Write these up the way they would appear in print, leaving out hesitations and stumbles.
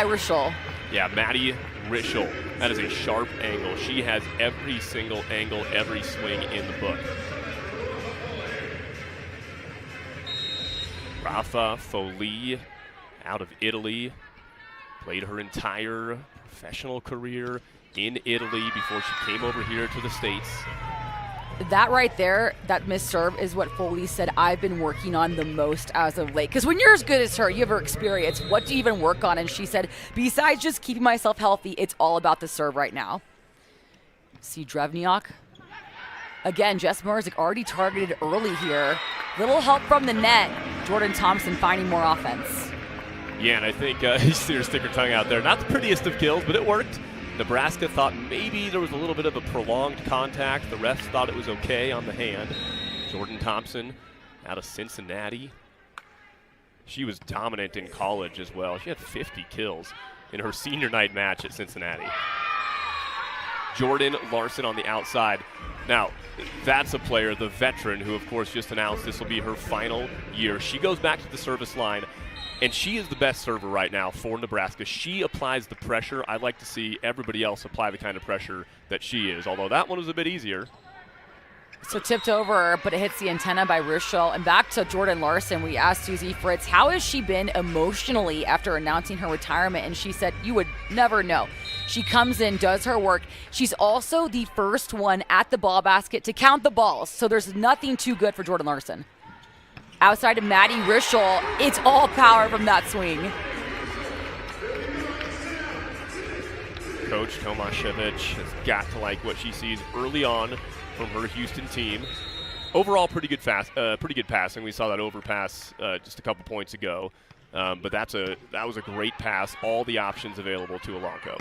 Rischel. Yeah, Maddie Rischel. That is a sharp angle. She has every single angle, every swing in the book. Rafa Folli, out of Italy, played her entire professional career in Italy before she came over here to the States. That right there, that missed serve, is what Foley said I've been working on the most as of late. Because when you're as good as her, you have her experience. What do you even work on? And she said, besides just keeping myself healthy, it's all about the serve right now. See Drevniak. Again, Jess Merzik already targeted early here. Little help from the net. Jordan Thompson finding more offense. Yeah, and I think you see her stick her tongue out there. Not the prettiest of kills, but it worked. Nebraska thought maybe there was a little bit of a prolonged contact. The refs thought it was okay on the hand. Jordan Thompson out of Cincinnati. She was dominant in college as well. She had 50 kills in her senior night match at Cincinnati. Jordan Larson on the outside. Now, that's a player, the veteran, who of course just announced this will be her final year. She goes back to the service line, and she is the best server right now for Nebraska. She applies the pressure. I'd like to see everybody else apply the kind of pressure that she is, although that one was a bit easier. So tipped over, but it hits the antenna by Rischel. And back to Jordan Larson, we asked Susie Fritz, how has she been emotionally after announcing her retirement? And she said, you would never know. She comes in, does her work. She's also the first one at the ball basket to count the balls. So there's nothing too good for Jordan Larson. Outside of Maddie Rischel, it's all power from that swing. Coach Tomaszewicz has got to like what she sees early on from her Houston team. Overall, pretty good passing. We saw that overpass just a couple points ago, but that was a great pass. All the options available to Alanko.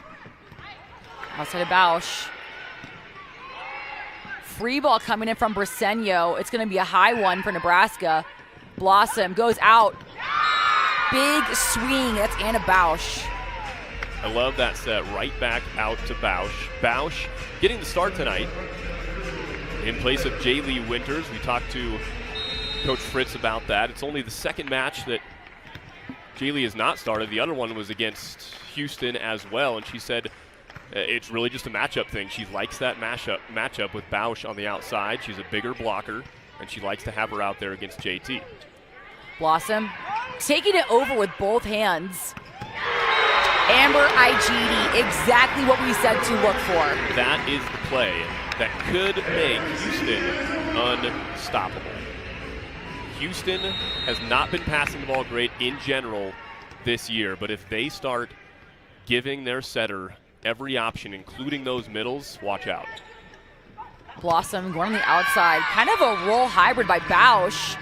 Outside of Bausch. Free ball coming in from Briseño. It's going to be a high one for Nebraska. Blossom goes out. Big swing. That's Anna Bausch. I love that set right back out to Bausch. Bausch getting the start tonight in place of Jaylee Winters. We talked to Coach Fritz about that. It's only the second match that Jaylee has not started. The other one was against Houston as well, and she said it's really just a matchup thing. She likes that matchup with Bausch on the outside. She's a bigger blocker, and she likes to have her out there against JT. Blossom taking it over with both hands. Amber Igidi, exactly what we said to look for. That is the play that could make Houston unstoppable. Houston has not been passing the ball great in general this year, but if they start giving their setter every option, including those middles, watch out. Blossom going on the outside, kind of a roll hybrid by Bausch,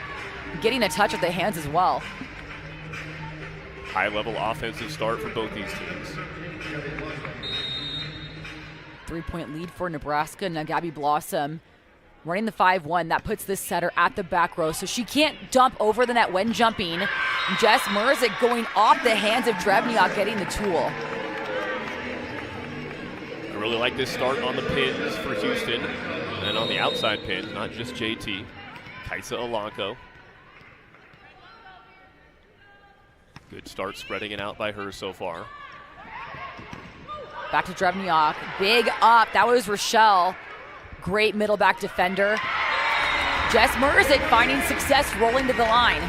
getting a touch with the hands as well. High-level offensive start for both these teams. 3-point lead for Nebraska. Now Gabby Blossom running the 5-1. That puts this setter at the back row, so she can't dump over the net when jumping. Jess Merzik going off the hands of Drevniak, getting the tool. I really like this start on the pins for Houston and on the outside pins, not just JT. Kaisa Alanko. Good start spreading it out by her so far. Back to Drevniak. Big up. That was Rochelle. Great middle back defender. Jess Merzik finding success rolling to the line.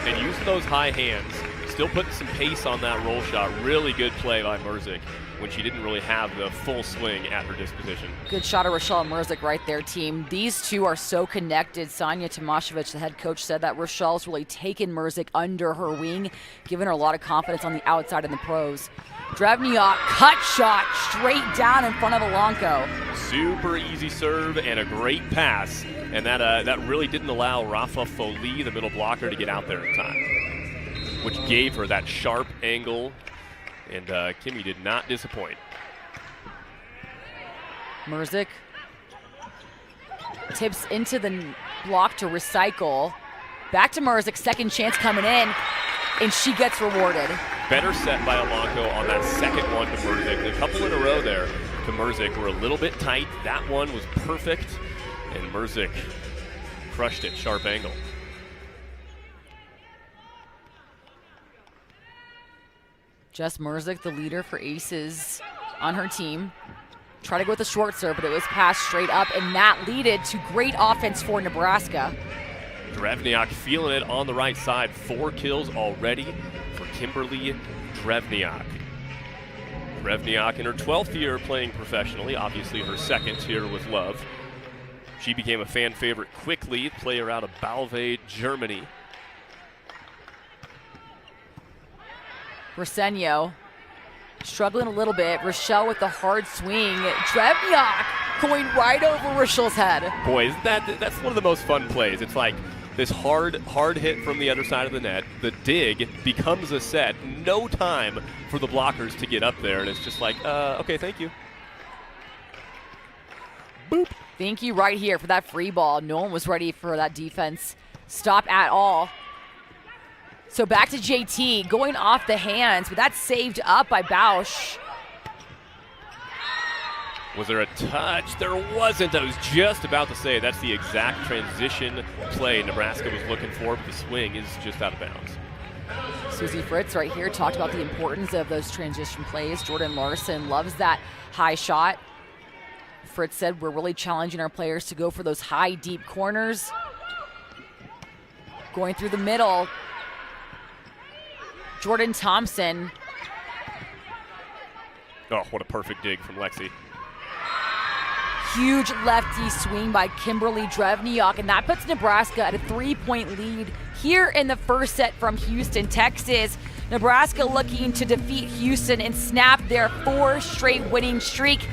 And using those high hands. Still putting some pace on that roll shot. Really good play by Merzik when she didn't really have the full swing at her disposition. Good shot of Rochelle Merzik right there, team. These two are so connected. Sonia Tomaszewicz, the head coach, said that Rochelle's really taken Merzik under her wing, giving her a lot of confidence on the outside in the pros. Drevniak, cut shot straight down in front of Alanko. Super easy serve and a great pass. And that really didn't allow Rafa Folli, the middle blocker, to get out there in time, which gave her that sharp angle. And Kimmy did not disappoint. Merzik tips into the block to recycle. Back to Merzik, second chance coming in, and she gets rewarded. Better set by Alanko on that second one to Merzik. A couple in a row there to Merzik were a little bit tight. That one was perfect, and Merzik crushed it, sharp angle. Jess Merzick, the leader for Aces on her team. Try to go with a short serve, but it was passed straight up, and that led to great offense for Nebraska. Drevniak feeling it on the right side. 4 kills already for Kimberly Drevniak. Drevniak in her 12th year playing professionally, obviously her 2nd here with Love. She became a fan favorite quickly, player out of Balve, Germany. Rosenio struggling a little bit. Rochelle with the hard swing. Drevniak going right over Rochelle's head. Boy, that's one of the most fun plays. It's like this hard hit from the other side of the net. The dig becomes a set. No time for the blockers to get up there, and it's just like, okay, thank you. Boop. Thank you right here for that free ball. No one was ready for that defense stop at all. So back to JT, going off the hands, but that's saved up by Bausch. Was there a touch? There wasn't. I was just about to say that's the exact transition play Nebraska was looking for, but the swing is just out of bounds. Susie Fritz right here talked about the importance of those transition plays. Jordan Larson loves that high shot. Fritz said we're really challenging our players to go for those high, deep corners. Going through the middle. Jordan Thompson. Oh, what a perfect dig from Lexi. Huge lefty swing by Kimberly Drevniak, and that puts Nebraska at a 3-point lead here in the first set from Houston, Texas. Nebraska looking to defeat Houston and snap their 4 straight winning streak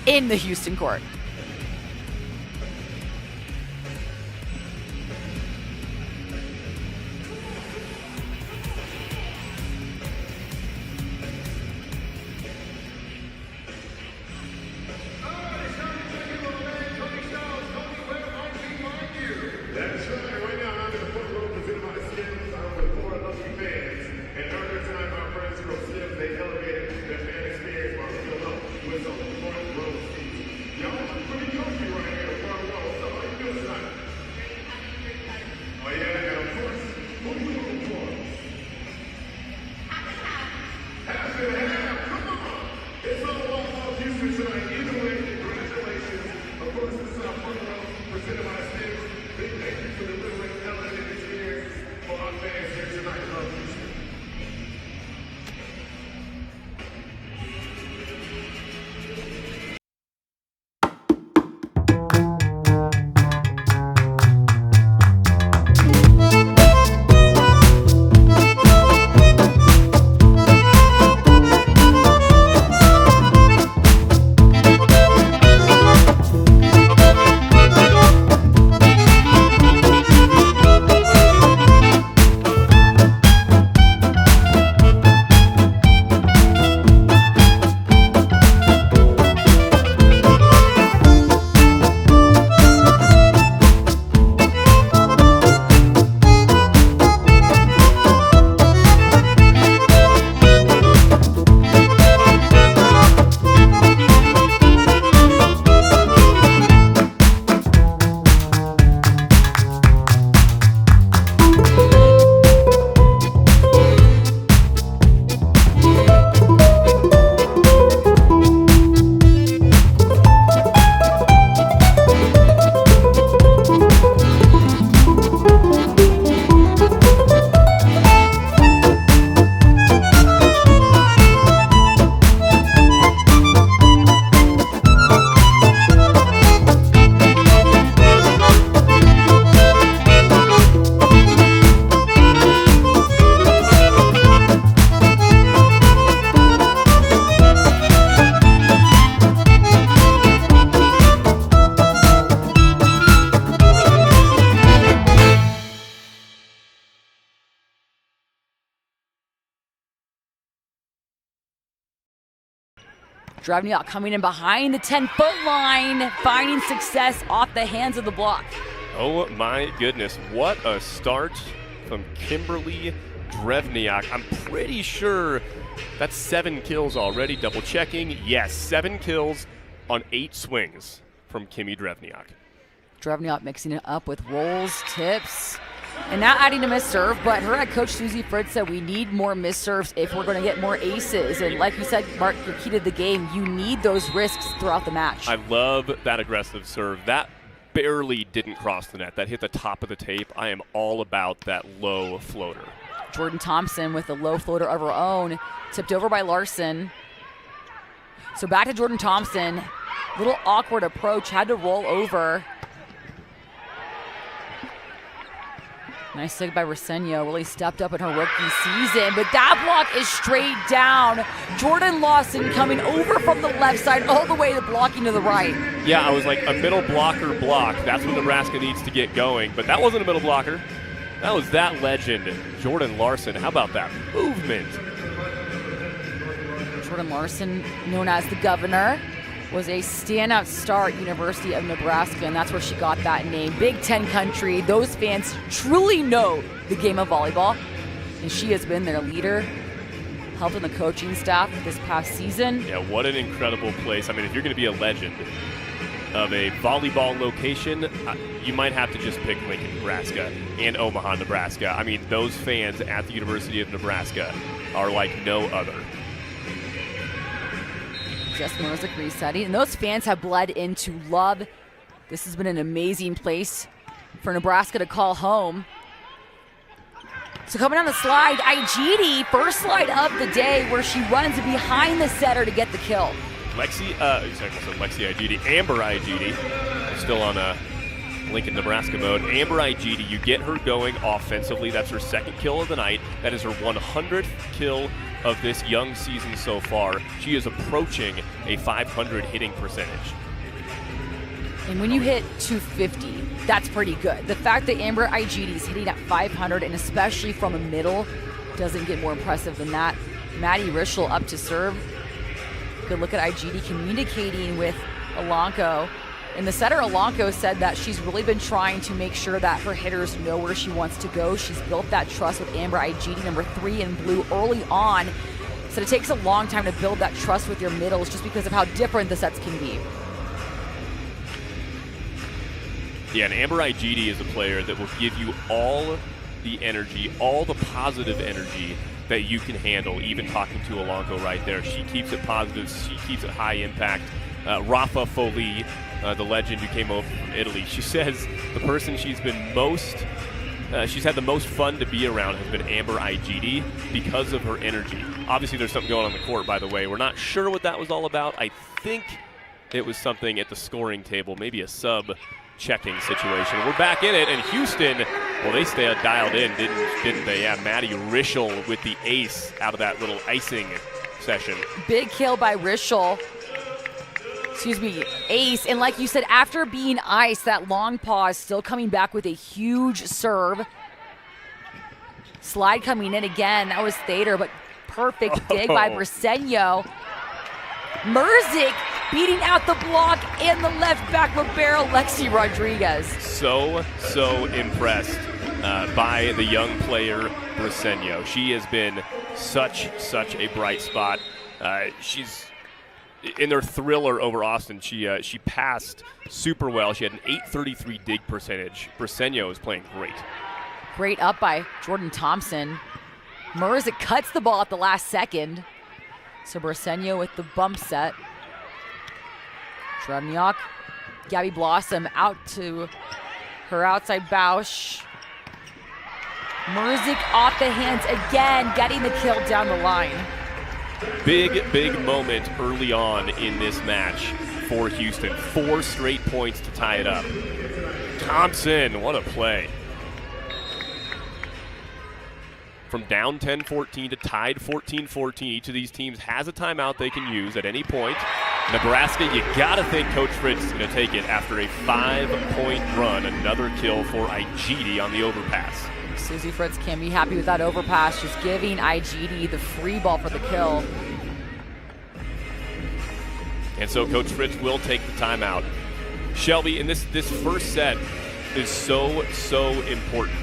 in the Houston court. Drevniak coming in behind the 10-foot line, finding success off the hands of the block. Oh my goodness, what a start from Kimberly Drevniak. I'm pretty sure that's 7 kills already, double checking. Yes, 7 kills on 8 swings from Kimmy Drevniak. Drevniak mixing it up with rolls, tips. And not adding a missed serve, but her head coach, Susie Fritz, said we need more missed serves if we're going to get more aces. And like you said, Mark, your key to the game, you need those risks throughout the match. I love that aggressive serve. That barely didn't cross the net. That hit the top of the tape. I am all about that low floater. Jordan Thompson with a low floater of her own, tipped over by Larson. So back to Jordan Thompson. Little awkward approach, had to roll over. Nice save by Rosenio, really stepped up in her rookie season, but that block is straight down. Jordan Lawson coming over from the left side all the way to blocking to the right. Yeah, I was like, a middle blocker block. That's what Nebraska needs to get going, but that wasn't a middle blocker. That was that legend, Jordan Larson. How about that movement? Jordan Larson, known as the Governor, was a standout star at University of Nebraska, and that's where she got that name. Big Ten country. Those fans truly know the game of volleyball, and she has been their leader, helping the coaching staff this past season. Yeah, what an incredible place. I mean, if you're going to be a legend of a volleyball location, you might have to just pick Lincoln, Nebraska, and Omaha, Nebraska. I mean, those fans at the University of Nebraska are like no other. Just Moses resetting, and those fans have bled into love. This has been an amazing place for Nebraska to call home. So coming on the slide, Igidi, first slide of the day, where she runs behind the setter to get the kill. Lexi Igidi, Amber Igidi, we're still on a Lincoln, Nebraska mode. Amber Igidi, you get her going offensively. That's her second kill of the night. That is her 100th kill of this young season so far. She is approaching a 500 hitting percentage. And when you hit 250, that's pretty good. The fact that Amber Igidi is hitting at 500, and especially from the middle, doesn't get more impressive than that. Maddie Rischel up to serve. Good look at Igidi communicating with Alanko. And the setter, Alanko, said that she's really been trying to make sure that her hitters know where she wants to go. She's built that trust with Amber Igidi, number 3 in blue, early on. So it takes a long time to build that trust with your middles just because of how different the sets can be. Yeah, and Amber Igidi is a player that will give you all the energy, all the positive energy that you can handle, even talking to Alanko right there. She keeps it positive. She keeps it high impact. Rafa Foley, the legend who came over from Italy, she says the person she's had the most fun to be around has been Amber Igidi because of her energy. Obviously, there's something going on the court, by the way. We're not sure what that was all about. I think it was something at the scoring table, maybe a sub-checking situation. We're back in it, and Houston, well, they stayed dialed in, didn't they? Yeah, Maddie Rischel with the ace out of that little icing session. Big kill by Rischel. Ace. And like you said, after being iced, that long pause, still coming back with a huge serve. Slide coming in again. That was Thader, but perfect dig by Briseño. Merzik beating out the block and the left back libero, Lexi Rodriguez. So impressed by the young player, Briseño. She has been such a bright spot. She's in their thriller over Austin, she passed super well. She had an 833 dig percentage. Briseño is playing great. Great up by Jordan Thompson. Merzik cuts the ball at the last second. So Briseño with the bump set. Trevniak, Gabby Blossom out to her outside Bausch. Merzik off the hands again, getting the kill down the line. Big moment early on in this match for Houston. 4 straight points to tie it up. Thompson, what a play. From down 10-14 to tied 14-14, each of these teams has a timeout they can use at any point. Nebraska, you gotta think Coach Fritz is gonna take it after a 5-point run. Another kill for Igidi on the overpass. Susie Fritz can't be happy with that overpass, just giving Igidi the free ball for the kill. And so Coach Fritz will take the timeout. Shelby, and this first set is so important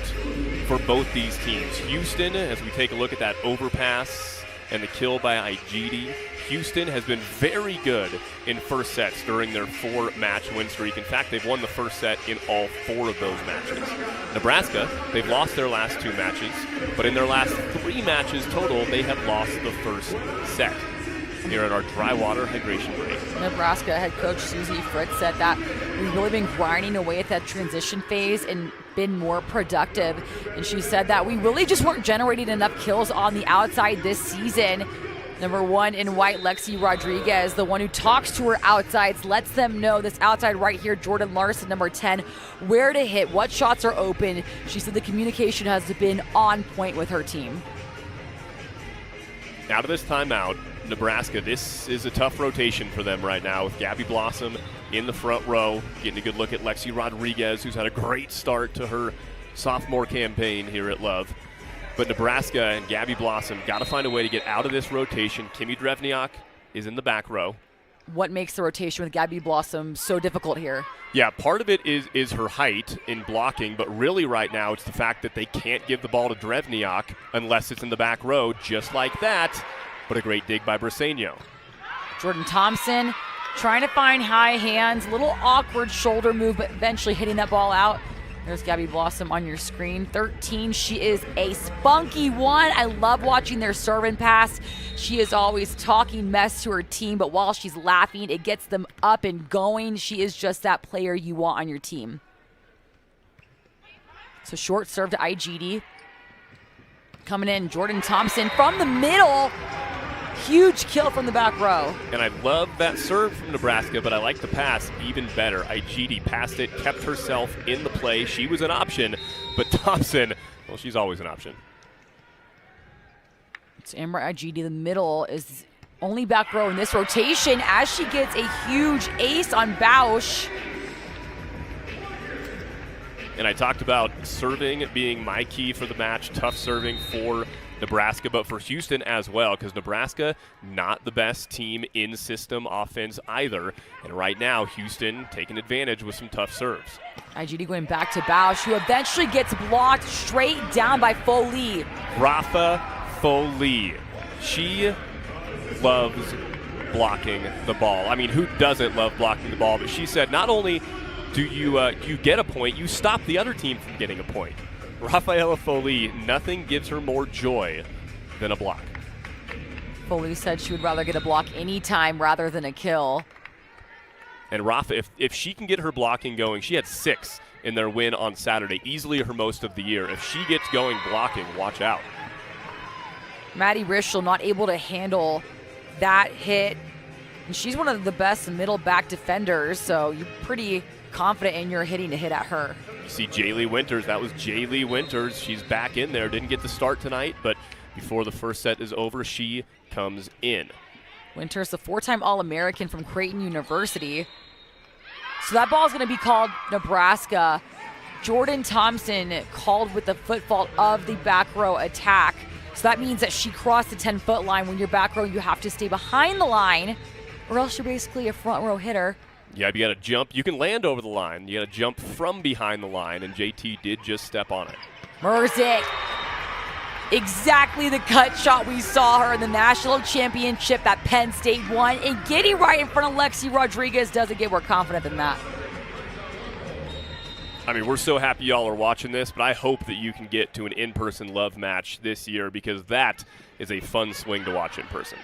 for both these teams. Houston, as we take a look at that overpass and the kill by Igidi. Houston has been very good in first sets during their 4-match win streak. In fact, they've won the first set in all 4 of those matches. Nebraska, they've lost their last 2 matches, but in their last 3 matches total, they have lost the first set. Here at our dry water hydration break. Nebraska head coach Susie Fritz said that we've really been grinding away at that transition phase and been more productive. And she said that we really just weren't generating enough kills on the outside this season. Number 1 in white, Lexi Rodriguez, the one who talks to her outsides, lets them know this outside right here, Jordan Larson, number 10, where to hit, what shots are open. She said the communication has been on point with her team. Out of this timeout, Nebraska, this is a tough rotation for them right now with Gabby Blossom in the front row, getting a good look at Lexi Rodriguez, who's had a great start to her sophomore campaign here at Love. But Nebraska and Gabby Blossom got to find a way to get out of this rotation. Kimmy Drevniak is in the back row. What makes the rotation with Gabby Blossom so difficult here? Yeah, part of it is her height in blocking, but really right now it's the fact that they can't give the ball to Drevniak unless it's in the back row, just like that. But a great dig by Briseño. Jordan Thompson trying to find high hands, a little awkward shoulder move, but eventually hitting that ball out. There's Gabby Blossom on your screen. 13, she is a spunky one. I love watching their serve and pass. She is always talking mess to her team, but while she's laughing, it gets them up and going. She is just that player you want on your team. So short serve to Igidi. Coming in, Jordan Thompson from the middle. Huge kill from the back row. And I love that serve from Nebraska, but I like the pass even better. Igidi passed it, kept herself in the play. She was an option, but Thompson, well, she's always an option. It's Amber Igidi. The middle is only back row in this rotation as she gets a huge ace on Bausch. And I talked about serving being my key for the match, tough serving for Nebraska, but for Houston as well, because Nebraska, not the best team in system offense either. And right now, Houston taking advantage with some tough serves. Igidi going back to Bausch, who eventually gets blocked straight down by Foley. Rafa Foley. She loves blocking the ball. I mean, who doesn't love blocking the ball? But she said not only do you get a point, you stop the other team from getting a point. Rafaela Foley, nothing gives her more joy than a block. Foley said she would rather get a block anytime rather than a kill. And Rafa, if she can get her blocking going, she had 6 in their win on Saturday, easily her most of the year. If she gets going blocking, watch out. Maddie Rischel not able to handle that hit. And she's one of the best middle back defenders, so you're pretty confident in your hitting to hit at her. You see Jaylee Winters. That was Jaylee Winters. She's back in there. Didn't get the start tonight, but before the first set is over, she comes in. Winters, the 4-time All-American from Creighton University. So that ball is going to be called Nebraska. Jordan Thompson called with the foot fault of the back row attack. So that means that she crossed the 10-foot line. When you're back row, you have to stay behind the line, or else you're basically a front row hitter. Yeah, you got to jump. You can land over the line. You got to jump from behind the line, and JT did just step on it. Merzick. Exactly the cut shot we saw her in the national championship that Penn State won. And getting right in front of Lexi Rodriguez doesn't get more confident than that. I mean, we're so happy y'all are watching this, but I hope that you can get to an in-person Love match this year, because that is a fun swing to watch in person.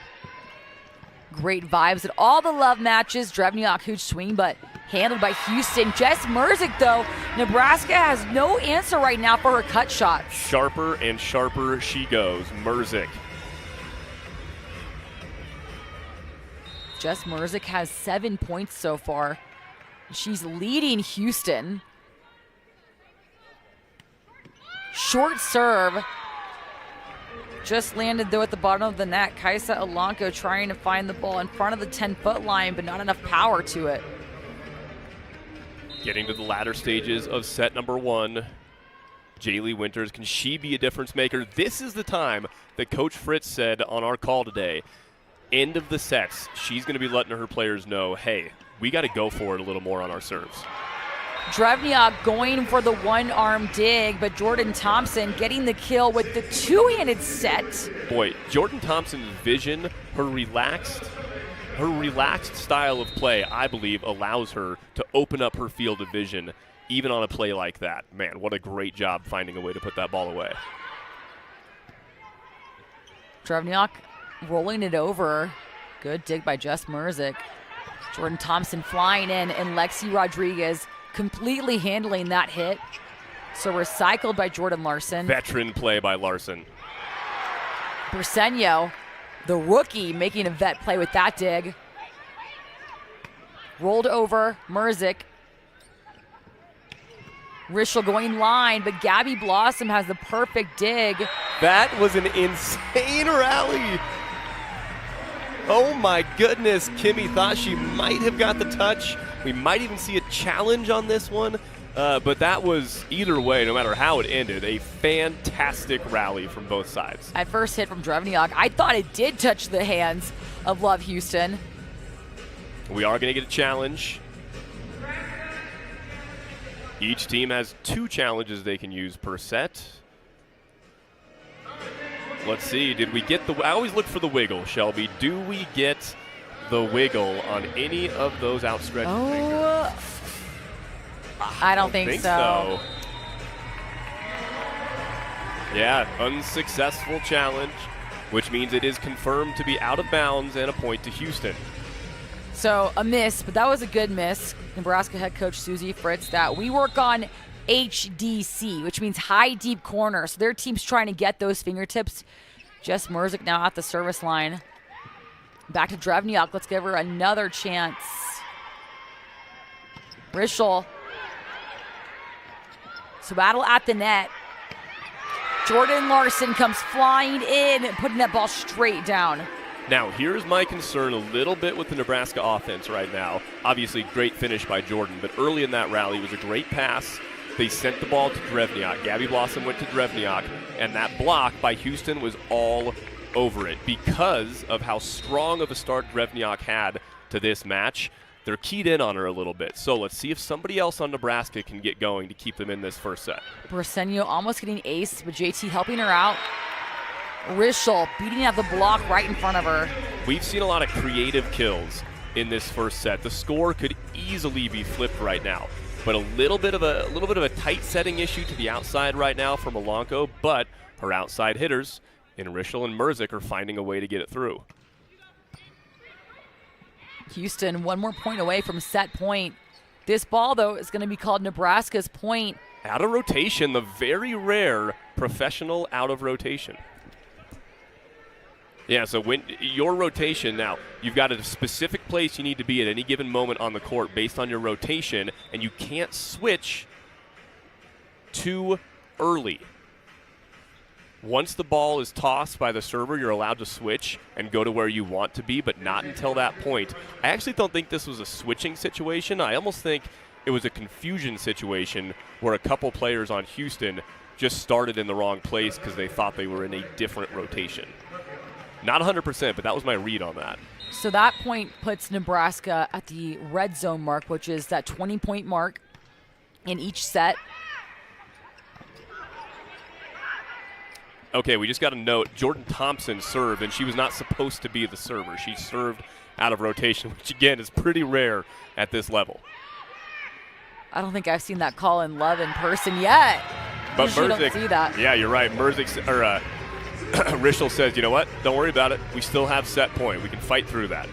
Great vibes at all the Love matches. Drevniak huge swing, but handled by Houston. Jess Merzick, though, Nebraska has no answer right now for her cut shots. Sharper and sharper she goes. Merzick. Jess Merzick has 7 points so far. She's leading Houston. Short serve. Just landed, though, at the bottom of the net. Kaisa Alanko trying to find the ball in front of the 10-foot line, but not enough power to it. Getting to the latter stages of set number 1. Jaylee Winters, can she be a difference maker? This is the time that Coach Fritz said on our call today, end of the sets, she's going to be letting her players know, hey, we got to go for it a little more on our serves. Drevniak going for the one-arm dig, but Jordan Thompson getting the kill with the two-handed set. Boy, Jordan Thompson's vision, her relaxed style of play, I believe, allows her to open up her field of vision even on a play like that. Man, what a great job finding a way to put that ball away. Drevniak rolling it over. Good dig by Jess Merzik. Jordan Thompson flying in, and Lexi Rodriguez completely handling that hit. So recycled by Jordan Larson. Veteran play by Larson. Briseño, the rookie, making a vet play with that dig. Rolled over, Merzik. Rischel going line, but Gabby Blossom has the perfect dig. That was an insane rally. Oh my goodness, Kimmy thought she might have got the touch. We might even see a challenge on this one, but that was, either way, no matter how it ended, a fantastic rally from both sides. At first hit from Drevniak, I thought it did touch the hands of Love Houston. We are going to get a challenge. Each team has 2 challenges they can use per set. Let's see, did we get the... I always look for the wiggle, Shelby. Do we get the wiggle on any of those outstretched fingers? I don't think so. Yeah, unsuccessful challenge, which means it is confirmed to be out of bounds and a point to Houston. So a miss, but that was a good miss. Nebraska head coach Susie Fritz, that we work on HDC, which means high deep corner. So their team's trying to get those fingertips. Jess Merzik now at the service line. Back to Drevniak. Let's give her another chance. Rischel. So battle at the net. Jordan Larson comes flying in and putting that ball straight down. Now, here's my concern a little bit with the Nebraska offense right now. Obviously, great finish by Jordan, but early in that rally, it was a great pass. They sent the ball to Drevniak. Gabby Blossom went to Drevniak, and that block by Houston was all over it. Because of how strong of a start Drevniak had to this match, they're keyed in on her a little bit. So let's see if somebody else on Nebraska can get going to keep them in this first set. Briseño almost getting aced, but JT helping her out. Rischel beating out the block right in front of her. We've seen a lot of creative kills in this first set. The score could easily be flipped right now, but a little bit of a tight setting issue to the outside right now for Melanco. But her outside hitters in Rischel and Merzik are finding a way to get it through. Houston 1 more point away from set point. This ball, though, is going to be called Nebraska's point. Out of rotation, the very rare professional out of rotation. Yeah, so when your rotation now, you've got a specific place you need to be at any given moment on the court based on your rotation, and you can't switch too early. Once the ball is tossed by the server, you're allowed to switch and go to where you want to be, but not until that point. I actually don't think this was a switching situation. I almost think it was a confusion situation where a couple players on Houston just started in the wrong place because they thought they were in a different rotation. Not 100%, but that was my read on that. So that point puts Nebraska at the red zone mark, which is that 20-point mark in each set. Okay, we just got a note. Jordan Thompson served, and she was not supposed to be the server. She served out of rotation, which, again, is pretty rare at this level. I don't think I've seen that call in Love in person yet. But Merzik, don't see that. Yeah, you're right. Rischel says, you know what? Don't worry about it. We still have set point. We can fight through that.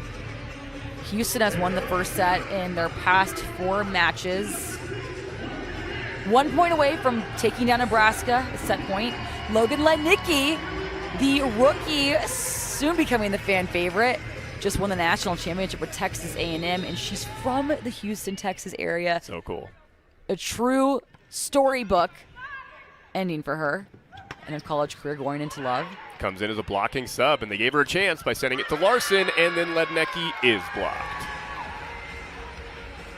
Houston has won the first set in their past 4 matches. 1 point away from taking down Nebraska at set point. Logan Lednicki, the rookie, soon becoming the fan favorite, just won the national championship with Texas A&M, and she's from the Houston, Texas area. So cool. A true storybook ending for her and a college career going into Love. Comes in as a blocking sub, and they gave her a chance by sending it to Larson, and then Lednicki is blocked.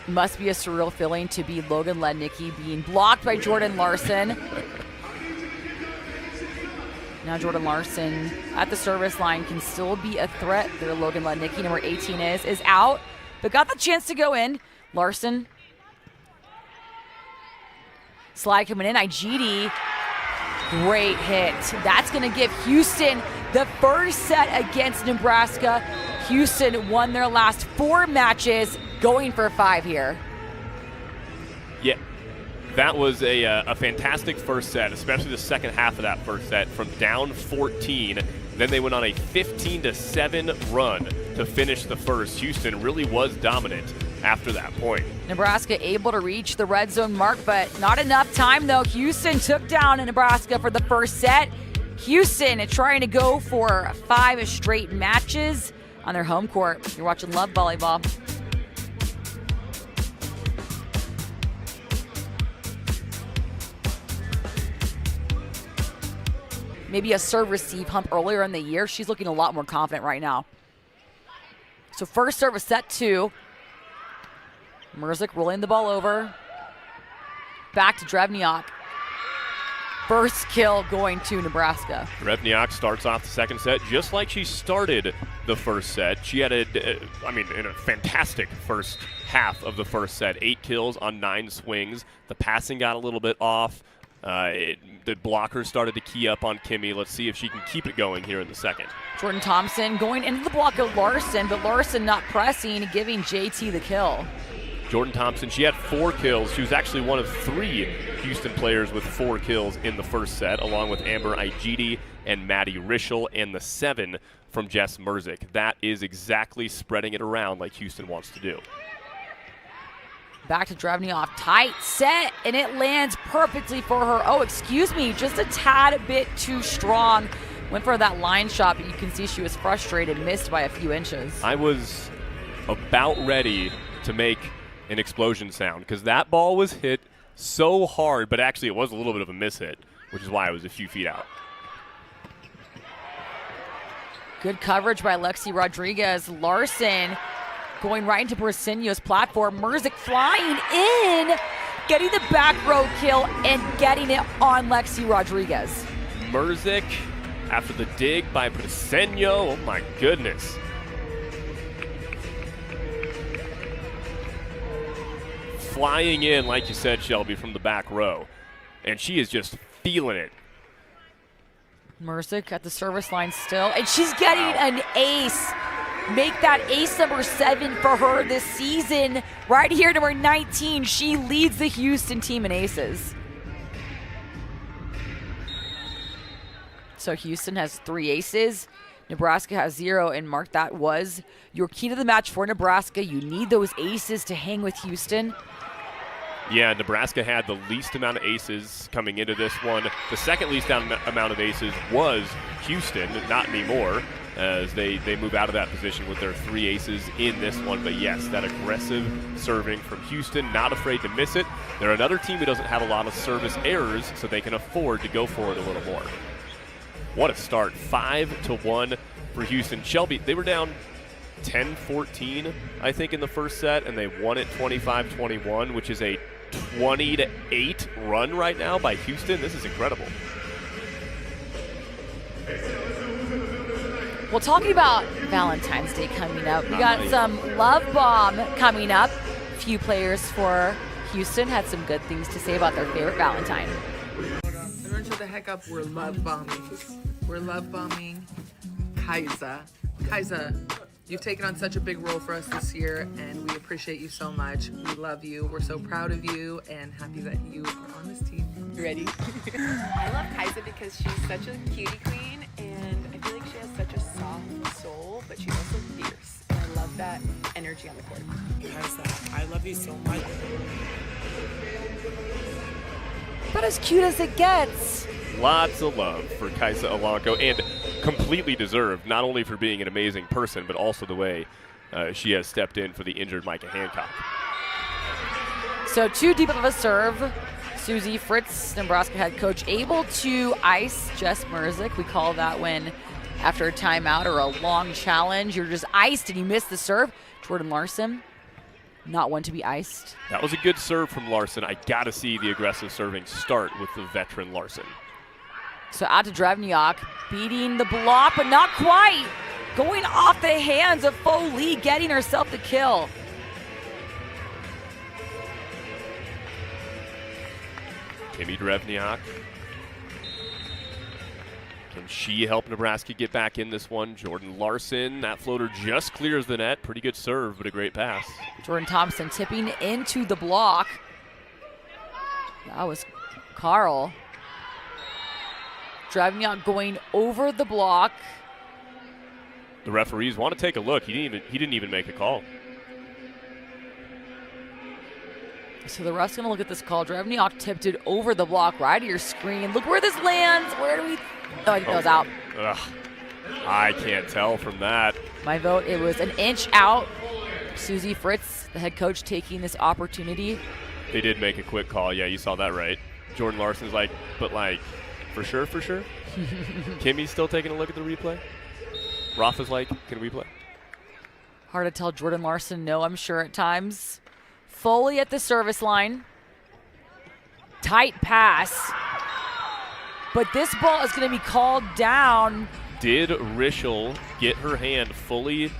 Must be a surreal feeling to be Logan Lednicki being blocked by Jordan Larson. Now Jordan Larson at the service line can still be a threat. There Logan Lednicki, number 18 is out, but got the chance to go in. Larson Slide coming in, IGD. Great hit. That's going to give Houston the first set against Nebraska. Houston won their last 4 matches, going for 5 here. Yeah, that was a fantastic first set, especially the second half of that first set from down 14. Then they went on a 15-7 run to finish the first. Houston really was dominant after that point. Nebraska able to reach the red zone mark, but not enough time though. Houston took down Nebraska for the first set. Houston trying to go for 5 straight matches on their home court. You're watching Love Volleyball. Maybe a serve-receive hump earlier in the year. She's looking a lot more confident right now. So first serve is set 2. Merzik rolling the ball over. Back to Drevniak. First kill going to Nebraska. Drevniak starts off the second set just like she started the first set. She had in a fantastic first half of the first set. 8 kills on 9 swings. The passing got a little bit off. The blockers started to key up on Kimmy. Let's see if she can keep it going here in the second. Jordan Thompson going into the block of Larson, but Larson not pressing, giving JT the kill. Jordan Thompson, she had 4 kills. She was actually one of 3 Houston players with 4 kills in the first set, along with Amber Igidi and Maddie Rischel, and the 7 from Jess Merzik. That is exactly spreading it around like Houston wants to do. Back to Drevniak, tight set, and it lands perfectly for her. Oh, excuse me, just a tad bit too strong. Went for that line shot, but you can see she was frustrated, missed by a few inches. I was about ready to make an explosion sound because that ball was hit so hard, but actually it was a little bit of a miss hit, which is why I was a few feet out. Good coverage by Lexi Rodriguez. Larson going right into Brasenio's platform. Merzik flying in, getting the back row kill and getting it on Lexi Rodriguez. Merzik after the dig by Brasenio. Oh my goodness. Flying in, like you said, Shelby, from the back row. And she is just feeling it. Merzik at the service line still, and she's getting an ace. Make that ace number 7 for her this season. Right here, number 19. She leads the Houston team in aces. So Houston has 3 aces. Nebraska has 0, and Mark, that was your key to the match for Nebraska. You need those aces to hang with Houston. Yeah, Nebraska had the least amount of aces coming into this one. The second least amount of aces was Houston, not anymore, as they move out of that position with their 3 aces in this one. But yes, that aggressive serving from Houston, not afraid to miss it. They're another team who doesn't have a lot of service errors, so they can afford to go for it a little more. What a start, 5-1 for Houston. Shelby, they were down 10-14, I think, in the first set, and they won it 25-21, which is a 20-8 run right now by Houston. This is incredible. Well, talking about Valentine's Day coming up, we got some Love Bomb coming up. A few players for Houston had some good things to say about their favorite Valentine. Everyone shut the heck up. We're love bombing. We're love bombing Kaisa. Kaisa, you've taken on such a big role for us this year, and we appreciate you so much. We love you. We're so proud of you and happy that you are on this team. You ready? I love Kaisa because she's such a cutie queen, and I feel like she has such a soft soul, but she's also fierce. And I love that energy on the court. Kaisa, I love you so much. But as cute as it gets. Lots of love for Kaisa Alanko, and completely deserved, not only for being an amazing person, but also the way she has stepped in for the injured Micah Hancock. So too deep of a serve. Susie Fritz, Nebraska head coach, able to ice Jess Merzik. We call that when after a timeout or a long challenge, you're just iced and you miss the serve. Jordan Larson, not one to be iced. That was a good serve from Larson. I got to see the aggressive serving start with the veteran Larson. So out to Drevniak, beating the block, but not quite. Going off the hands of Foley, getting herself the kill. Kimmy Drevniak. Can she help Nebraska get back in this one? Jordan Larson, that floater just clears the net. Pretty good serve, but a great pass. Jordan Thompson tipping into the block. That was Carl. Drevniak going over the block. The referees want to take a look. He didn't even make a call. So the ref's going to look at this call. Drevniak tipped it over the block right to your screen. Look where this lands. Where do we? Oh, it goes out. Ugh. I can't tell from that. My vote, it was an inch out. Susie Fritz, the head coach, taking this opportunity. They did make a quick call. Yeah, you saw that right. Jordan Larson's like, but like, for sure, for sure? Kimmy's still taking a look at the replay? Rafa's like, can we play? Hard to tell Jordan Larson no, I'm sure at times. Foley at the service line. Tight pass. But this ball is going to be called down. Did Rischel get her hand fully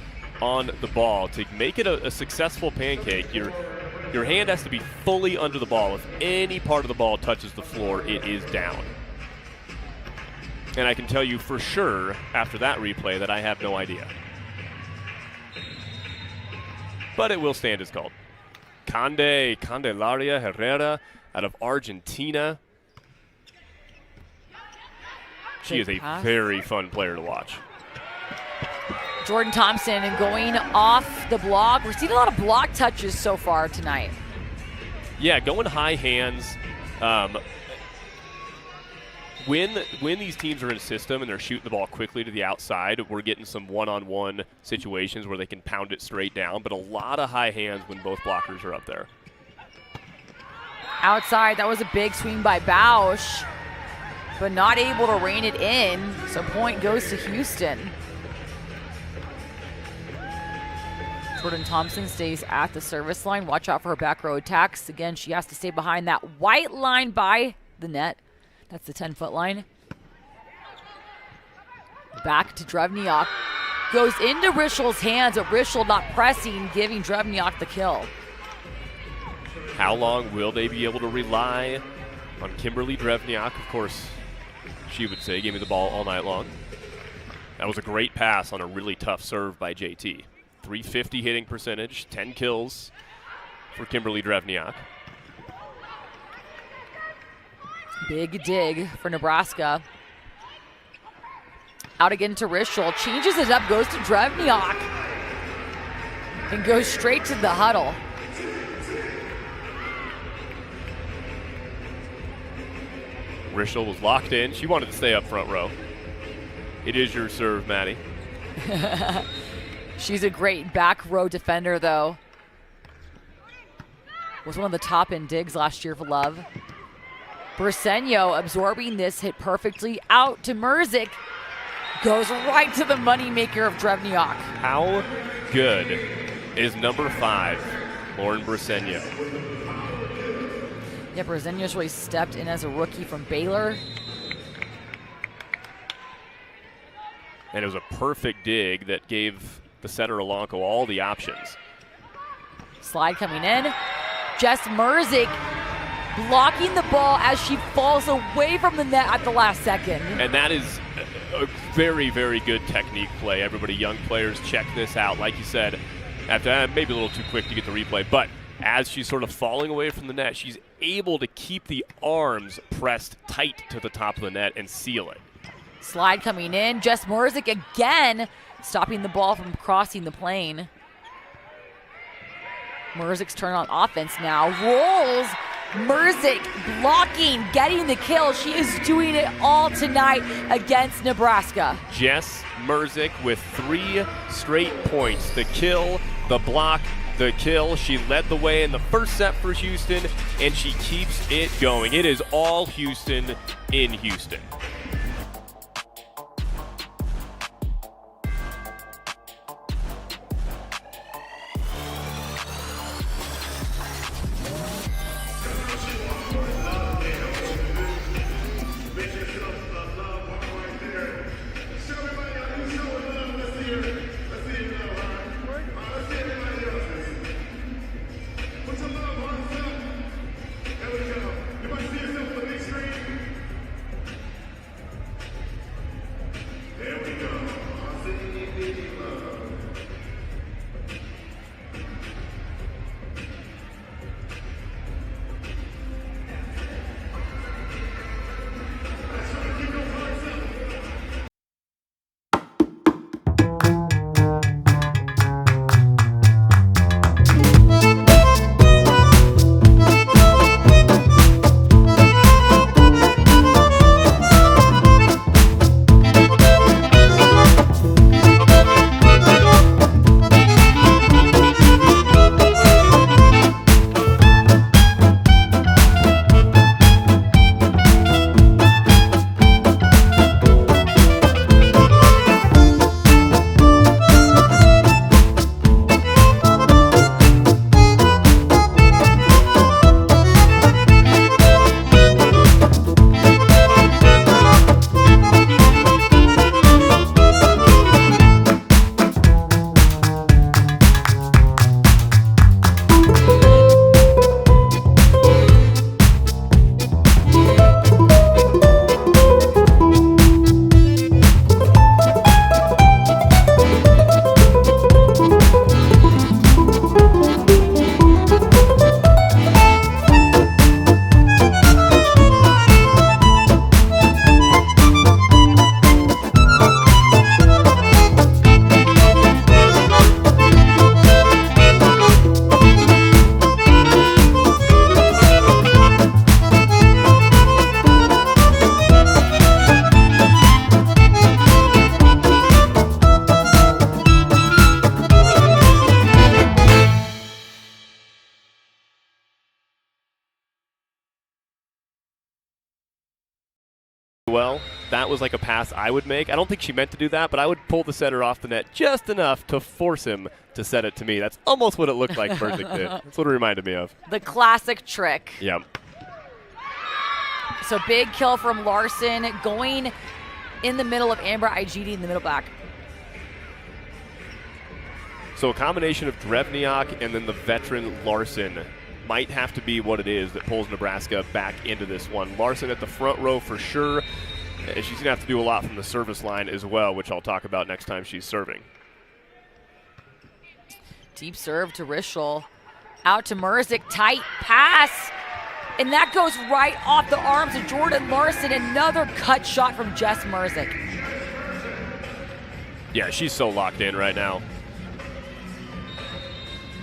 on the ball to make it a successful pancake? Your hand has to be fully under the ball. If any part of the ball touches the floor, it is down. And I can tell you for sure after that replay that I have no idea. But it will stand as called. Candelaria Herrera out of Argentina. She is a very fun player to watch. Jordan Thompson and going off the block. We're seeing a lot of block touches so far tonight. Yeah, going high hands. When these teams are in system and they're shooting the ball quickly to the outside, we're getting some one-on-one situations where they can pound it straight down, but a lot of high hands when both blockers are up there. Outside, that was a big swing by Bausch, but not able to rein it in, so point goes to Houston. Jordan Thompson stays at the service line. Watch out for her back row attacks. Again, she has to stay behind that white line by the net. That's the 10-foot line. Back to Drevniak. Goes into Rischel's hands, but Rischel not pressing, giving Drevniak the kill. How long will they be able to rely on Kimberly Drevniak? Of course, she would say, give me the ball all night long. That was a great pass on a really tough serve by JT. 350 hitting percentage, 10 kills for Kimberly Drevniak. Big dig for Nebraska. Out again to Rischel. Changes it up, goes to Drevniak. And goes straight to the huddle. Rischel was locked in. She wanted to stay up front row. It is your serve, Maddie. She's a great back row defender, though. Was one of the top in digs last year for Love. Briseño absorbing this hit perfectly out to Merzik. Goes right to the moneymaker of Drevniak. How good is number 5, Lauren Briseño? Yeah, Briseño's really stepped in as a rookie from Baylor. And it was a perfect dig that gave the setter Alonco all the options. Slide coming in. Jess Merzik blocking the ball as she falls away from the net at the last second. And that is a very, very good technique play. Everybody, young players, check this out. Like you said, after maybe a little too quick to get the replay, but as she's sort of falling away from the net, she's able to keep the arms pressed tight to the top of the net and seal it. Slide coming in. Jess Merzik again stopping the ball from crossing the plane. Merzik's turn on offense now. Rolls. Merzik blocking, getting the kill. She is doing it all tonight against Nebraska. Jess Merzik with 3 straight points. The kill, the block, the kill. She led the way in the first set for Houston, and she keeps it going. It is all Houston in Houston. well. That was like a pass I would make. I don't think she meant to do that, but I would pull the setter off the net just enough to force him to set it to me. That's almost what it looked like Merzick did. That's what it reminded me of. The classic trick. Yep. So big kill from Larson, going in the middle of Amber Igidi in the middle back. So a combination of Drevniak and then the veteran Larson might have to be what it is that pulls Nebraska back into this one. Larson at the front row for sure. She's going to have to do a lot from the service line as well, which I'll talk about next time she's serving. Deep serve to Rischel. Out to Merzick, tight pass. And that goes right off the arms of Jordan Larson. Another cut shot from Jess Merzick. Yeah, she's so locked in right now.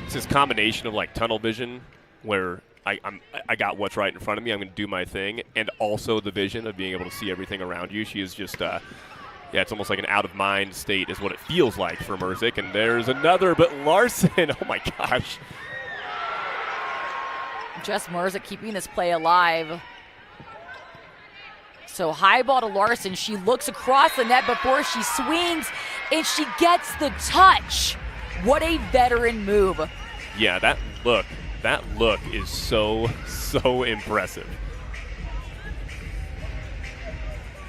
It's this combination of like tunnel vision where I got what's right in front of me. I'm going to do my thing, and also the vision of being able to see everything around you. She is just, yeah, it's almost like an out-of-mind state is what it feels like for Merzick. And there's another, but Larson, oh my gosh. Jess Merzick keeping this play alive. So high ball to Larson. She looks across the net before she swings, and she gets the touch. What a veteran move. Yeah, that look is so impressive.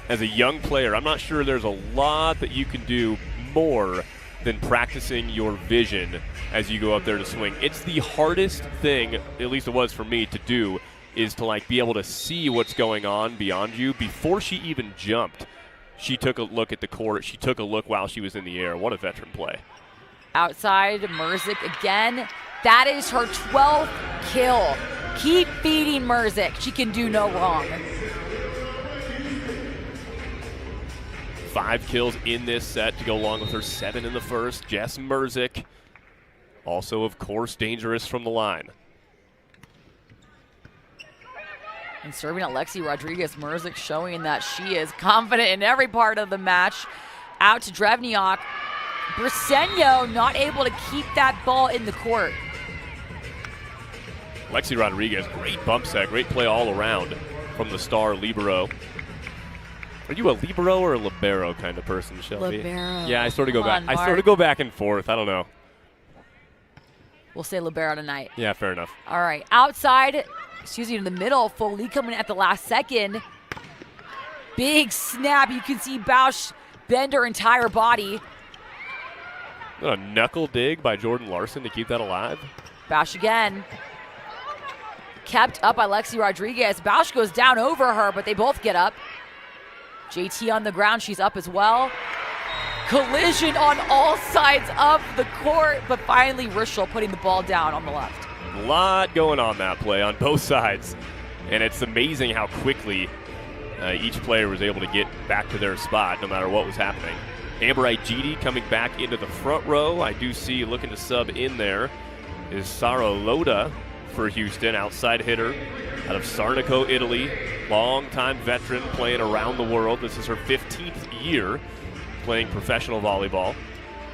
As a young player, I'm not sure there's a lot that you can do more than practicing your vision as you go up there to swing. It's the hardest thing, at least it was for me, to do, is to like be able to see what's going on beyond you. Before she even jumped, she took a look at the court. She took a look while she was in the air. What a veteran play. Outside, Merzick again. That is her 12th kill. Keep feeding Merzick. She can do no wrong. 5 kills in this set to go along with her 7 in the first. Jess Merzick, also, of course, dangerous from the line. And serving Alexi Rodriguez, Merzick showing that she is confident in every part of the match. Out to Drevniak. Briseño not able to keep that ball in the court. Alexi Rodriguez, great bump set, great play all around from the star libero. Are you a libero or a libero kind of person, Shelby? Libero. Yeah, I sort of go back. Mark. I sort of go back and forth. I don't know. We'll say libero tonight. Yeah, fair enough. All right, outside, in the middle, Foley coming at the last second. Big snap. You can see Bausch bend her entire body. A knuckle dig by Jordan Larson to keep that alive. Bausch again. Kept up by Alexi Rodriguez. Bausch goes down over her, but they both get up. JT on the ground. She's up as well. Collision on all sides of the court, but finally Rischel putting the ball down on the left. A lot going on that play on both sides. And it's amazing how quickly each player was able to get back to their spot no matter what was happening. Amber Igidi coming back into the front row. I do see looking to sub in there is Sara Loda for Houston, outside hitter out of Sarnico, Italy. Long-time veteran playing around the world. This is her 15th year playing professional volleyball.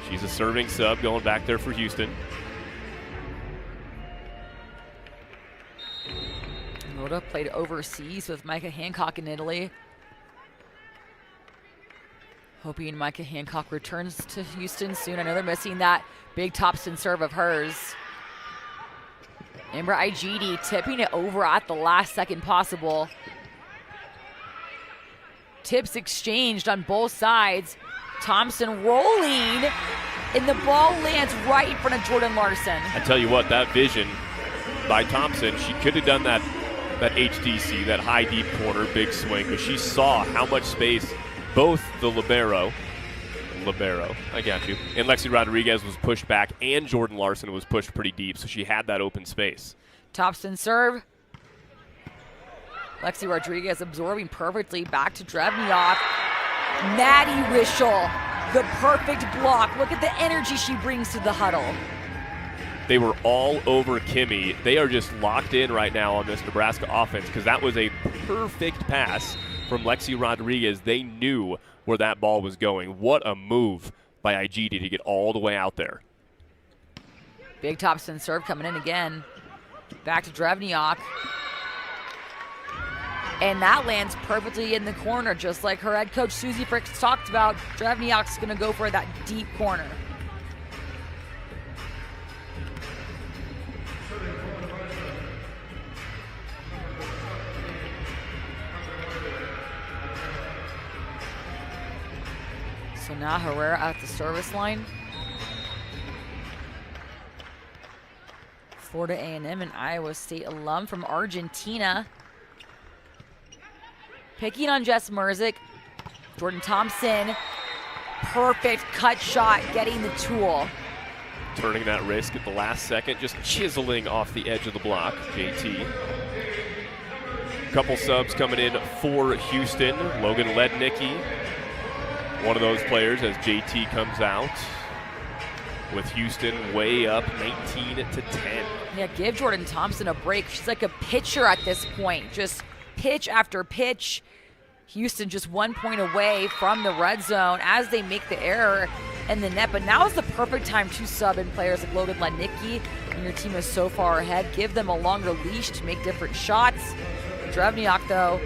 She's a serving sub going back there for Houston. Loda played overseas with Micah Hancock in Italy. Hoping Micah Hancock returns to Houston soon. I know they're missing that big topspin serve of hers. Amber Igidi tipping it over at the last second possible. Tips exchanged on both sides. Thompson rolling, and the ball lands right in front of Jordan Larson. I tell you what, that vision by Thompson, she could have done that HDC, that high deep corner, big swing, but she saw how much space both the libero, I got you, and Lexi Rodriguez was pushed back, and Jordan Larson was pushed pretty deep, so she had that open space. Topspin serve. Lexi Rodriguez absorbing perfectly back to Drevniak. Maddie Rischel, the perfect block. Look at the energy she brings to the huddle. They were all over Kimmy. They are just locked in right now on this Nebraska offense because that was a perfect pass from Lexi Rodriguez. They knew where that ball was going. What a move by Igidi to get all the way out there. Big topspin serve coming in again. Back to Drevniak. And that lands perfectly in the corner, just like her head coach Susie Fricks talked about. Drevniak's going to go for that deep corner. So now Herrera at the service line. Florida A&M and Iowa State alum from Argentina. Picking on Jess Merzick. Jordan Thompson, perfect cut shot, getting the tool. Turning that risk at the last second, just chiseling off the edge of the block, JT. Couple subs coming in for Houston. Logan Lednicki, one of those players as JT comes out. With Houston way up 19-10. Yeah, give Jordan Thompson a break. She's like a pitcher at this point. Just pitch after pitch. Houston just 1 point away from the red zone as they make the error in the net. But now is the perfect time to sub in players like Logan Lednicki. When your team is so far ahead, give them a longer leash to make different shots. Drevniak, though,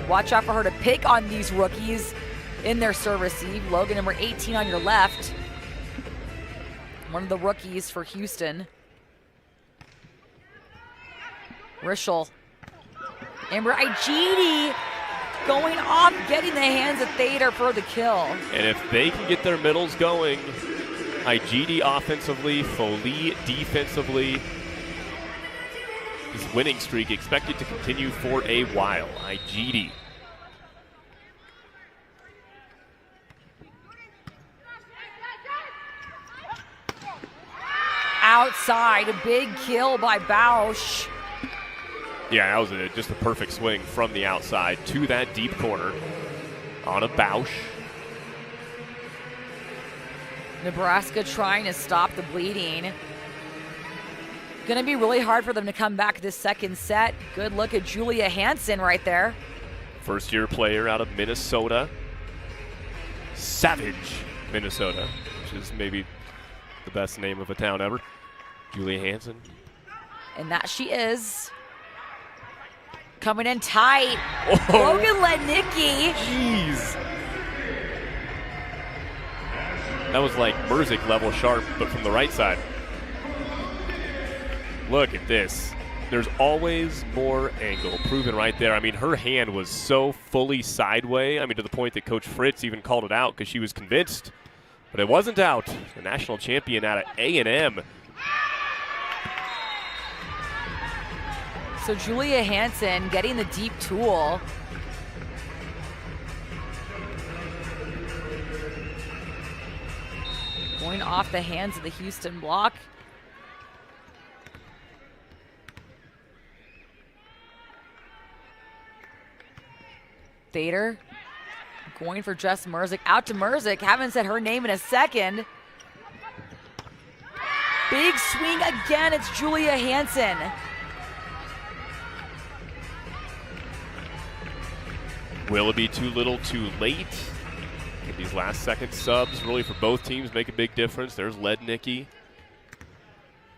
watch out for her to pick on these rookies in their service eve. Logan, number 18 on your left. One of the rookies for Houston. Rischel. Amber Igidi going off, getting the hands of Thader for the kill. And if they can get their middles going, Igidi offensively, Foley defensively, this winning streak expected to continue for a while. Igidi. Outside, a big kill by Bausch. Yeah, that was just a perfect swing from the outside to that deep corner on a Bausch. Nebraska trying to stop the bleeding. Going to be really hard for them to come back this second set. Good look at Julia Hansen right there. First-year player out of Minnesota. Savage, Minnesota, which is maybe the best name of a town ever. Julia Hansen. And that she is. Coming in tight. Oh. Logan Lednicki. Jeez. That was like Merzick level sharp, but from the right side. Look at this. There's always more angle. Proven right there. I mean, her hand was so fully sideways. I mean, to the point that Coach Fritz even called it out because she was convinced. But it wasn't out. The national champion out of A&M. So Julia Hansen getting the deep tool. Going off the hands of the Houston block. Thader going for Jess Merzick. Out to Merzick. Haven't said her name in a second. Big swing again. It's Julia Hansen. Will it be too little too late? Can these last second subs really for both teams make a big difference? There's Lednicki.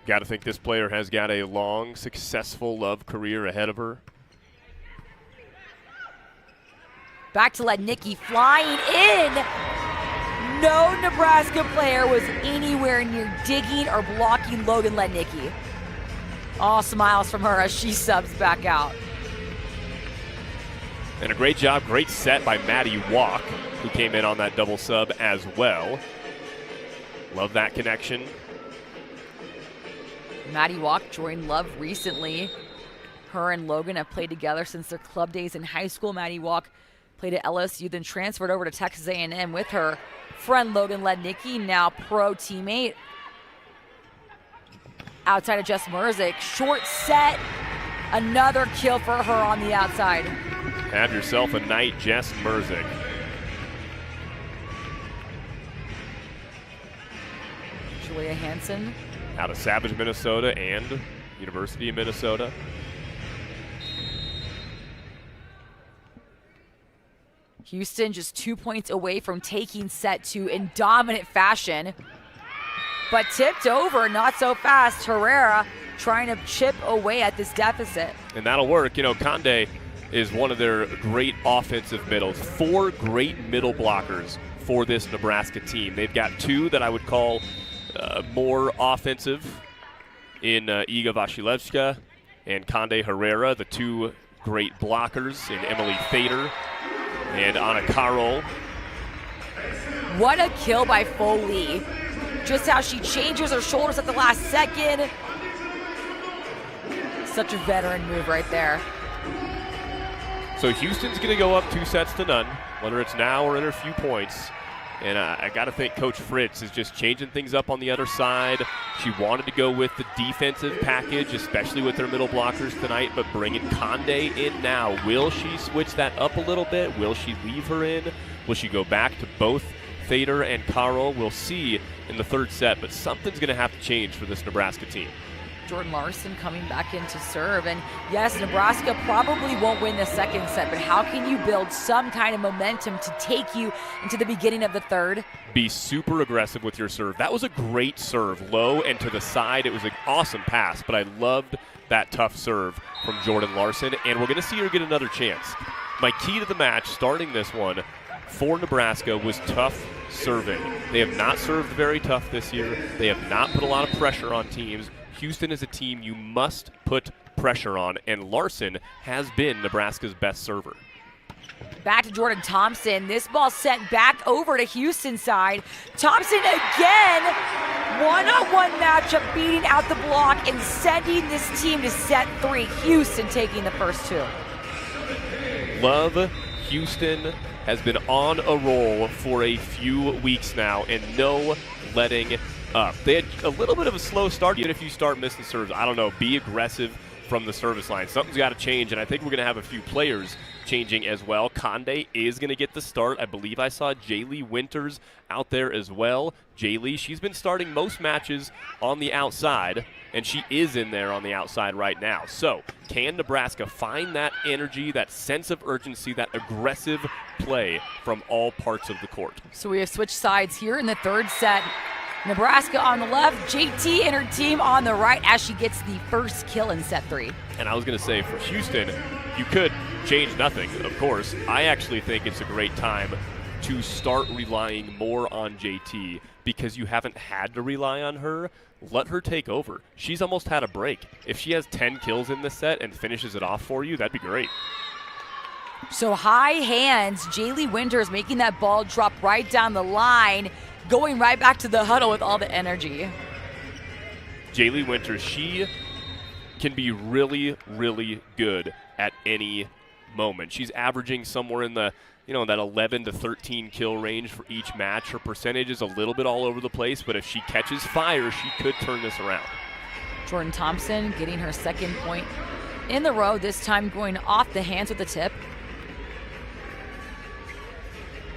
Got to think this player has got a long, successful love career ahead of her. Back to Lednicki flying in. No Nebraska player was anywhere near digging or blocking Logan Lednicki. All smiles from her as she subs back out. And a great job, great set by Maddie Walk, who came in on that double sub as well. Love that connection. Maddie Walk joined Love recently. Her and Logan have played together since their club days in high school. Maddie Walk played at LSU, then transferred over to Texas A&M with her friend Logan Lednicki, now pro teammate. Outside of Jess Merzick, short set, another kill for her on the outside. Have yourself a night, Jess Merzick. Julia Hansen. Out of Savage, Minnesota and University of Minnesota. Houston just 2 points away from taking set two in dominant fashion. But tipped over, not so fast. Herrera trying to chip away at this deficit. And that'll work. You know, Conde is one of their great offensive middles. 4 great middle blockers for this Nebraska team. They've got 2 that I would call more offensive in Iga Vasilevska and Conde Herrera, the 2 great blockers in Emily Thader and Anna Carroll. What a kill by Foley. Just how she changes her shoulders at the last second. Such a veteran move right there. So Houston's going to go up 2-0, whether it's now or in a few points. And I got to think Coach Fritz is just changing things up on the other side. She wanted to go with the defensive package, especially with their middle blockers tonight, but bringing Conde in now. Will she switch that up a little bit? Will she leave her in? Will she go back to both Thader and Carroll? We'll see in the third set, but something's going to have to change for this Nebraska team. Jordan Larson coming back in to serve. And yes, Nebraska probably won't win the second set, but how can you build some kind of momentum to take you into the beginning of the third? Be super aggressive with your serve. That was a great serve, low and to the side. It was an awesome pass, but I loved that tough serve from Jordan Larson, and we're going to see her get another chance. My key to the match, starting this one for Nebraska, was tough serving. They have not served very tough this year. They have not put a lot of pressure on teams. Houston is a team you must put pressure on, and Larson has been Nebraska's best server. Back to Jordan Thompson. This ball sent back over to Houston's side. Thompson again, one-on-one matchup, beating out the block and sending this team to set 3. Houston taking the first 2. Love Houston has been on a roll for a few weeks now, and no letting up. They had a little bit of a slow start. Even if you start missing serves, I don't know, be aggressive from the service line. Something's got to change, and I think we're going to have a few players changing as well. Conde is going to get the start. I believe I saw Jaylee Winters out there as well. Jaylee, she's been starting most matches on the outside, and she is in there on the outside right now. So can Nebraska find that energy, that sense of urgency, that aggressive play from all parts of the court? So we have switched sides here in the third set. Nebraska on the left, JT and her team on the right as she gets the first kill in set 3. And I was going to say, for Houston, you could change nothing, of course. I actually think it's a great time to start relying more on JT because you haven't had to rely on her. Let her take over. She's almost had a break. If she has 10 kills in this set and finishes it off for you, that'd be great. So high hands, Jaylee Winters making that ball drop right down the line, going right back to the huddle with all the energy. Jaylee Winters, she can be really, really good at any moment. She's averaging somewhere in the, that 11 to 13 kill range for each match. Her percentage is a little bit all over the place, but if she catches fire, she could turn this around. Jordan Thompson getting her second point in the row, this time going off the hands with the tip.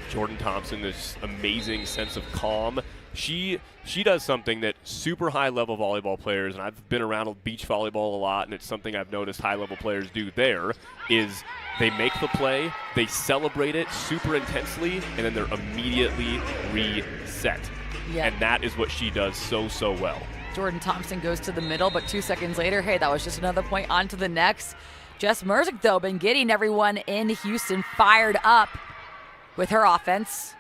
Jordan Thompson, this amazing sense of calm. She does something that super high-level volleyball players, and I've been around beach volleyball a lot, and it's something I've noticed high-level players do there, is they make the play, they celebrate it super intensely, and then they're immediately reset. Yeah. And that is what she does so, so well. Jordan Thompson goes to the middle, but 2 seconds later, hey, that was just another point on to the next. Jess Merzick, though, been getting everyone in Houston fired up with her offense.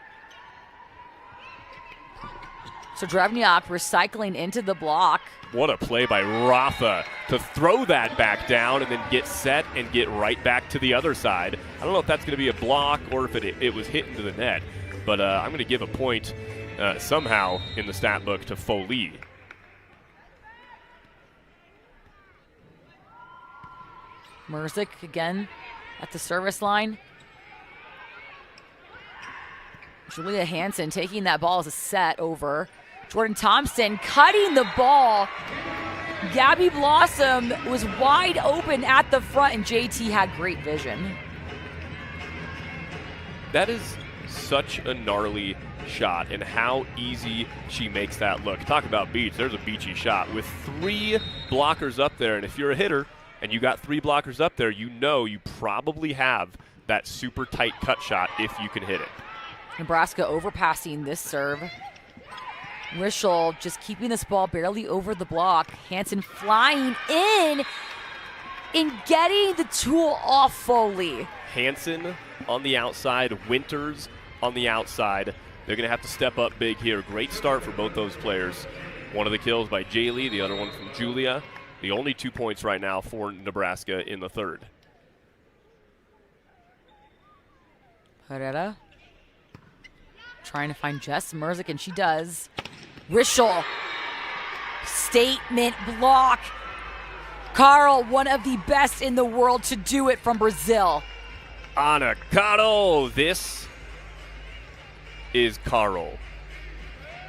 So Drevniak recycling into the block. What a play by Rafa to throw that back down and then get set and get right back to the other side. I don't know if that's going to be a block or if it was hit into the net, but I'm going to give a point somehow in the stat book to Foley. Merzick again at the service line. Julia Hansen taking that ball as a set over. Jordan Thompson cutting the ball. Gabby Blossom was wide open at the front, and JT had great vision. That is such a gnarly shot, and how easy she makes that look. Talk about beach. There's a beachy shot with 3 blockers up there, and if you're a hitter and you got 3 blockers up there, you probably have that super tight cut shot if you can hit it. Nebraska overpassing this serve. Rischel just keeping this ball barely over the block. Hansen flying in in getting the tool off Foley. Hansen on the outside, Winters on the outside. They're going to have to step up big here. Great start for both those players. One of the kills by Jaylee, the other one from Julia. The only 2 points right now for Nebraska in the third. Herrera trying to find Jess Merzick, and she does. Rischel, statement block. Carl, one of the best in the world to do it from Brazil. Ana Caro. This is Carl.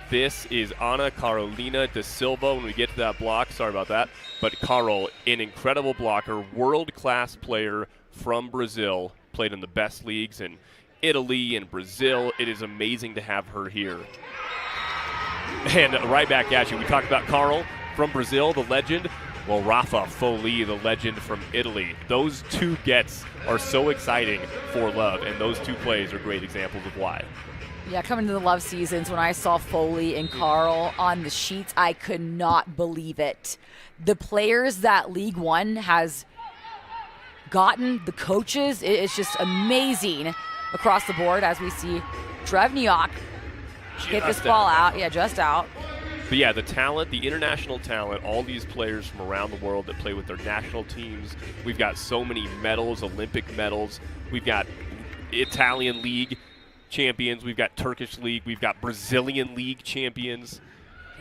This is Ana Carolina da Silva when we get to that block. Sorry about that. But Carl, an incredible blocker, world-class player from Brazil, played in the best leagues in Italy and Brazil. It is amazing to have her here. And right back at you. We talked about Carl from Brazil, the legend. Well, Rafa Foley, the legend from Italy. Those two gets are so exciting for Love, and those two plays are great examples of why. Yeah, coming to the Love seasons, when I saw Foley and Carl on the sheets, I could not believe it. The players that League One has gotten, the coaches, it's just amazing across the board as we see Drevniak hit this ball out. Yeah, just out. But yeah, the talent, the international talent, all these players from around the world that play with their national teams. We've got so many medals, Olympic medals. We've got Italian League champions. We've got Turkish League. We've got Brazilian League champions.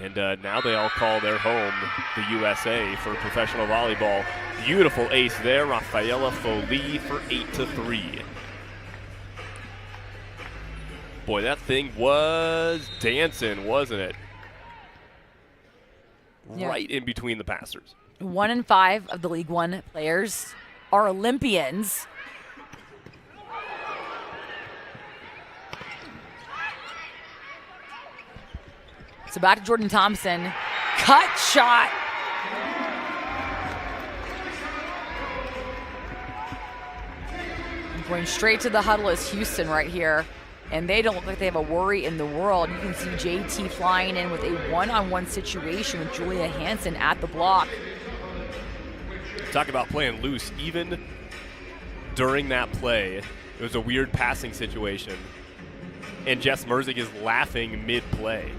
And now they all call their home the USA for professional volleyball. Beautiful ace there, Rafaela Foley for 8-3. Boy, that thing was dancing, wasn't it? Yeah. Right in between the passers. 1 in 5 of the League One players are Olympians. So back to Jordan Thompson. Cut shot. Going straight to the huddle is Houston right here. And they don't look like they have a worry in the world. You can see JT flying in with a one-on-one situation with Julia Hansen at the block. Talk about playing loose. Even during that play, it was a weird passing situation. And Jess Merzick is laughing mid-play.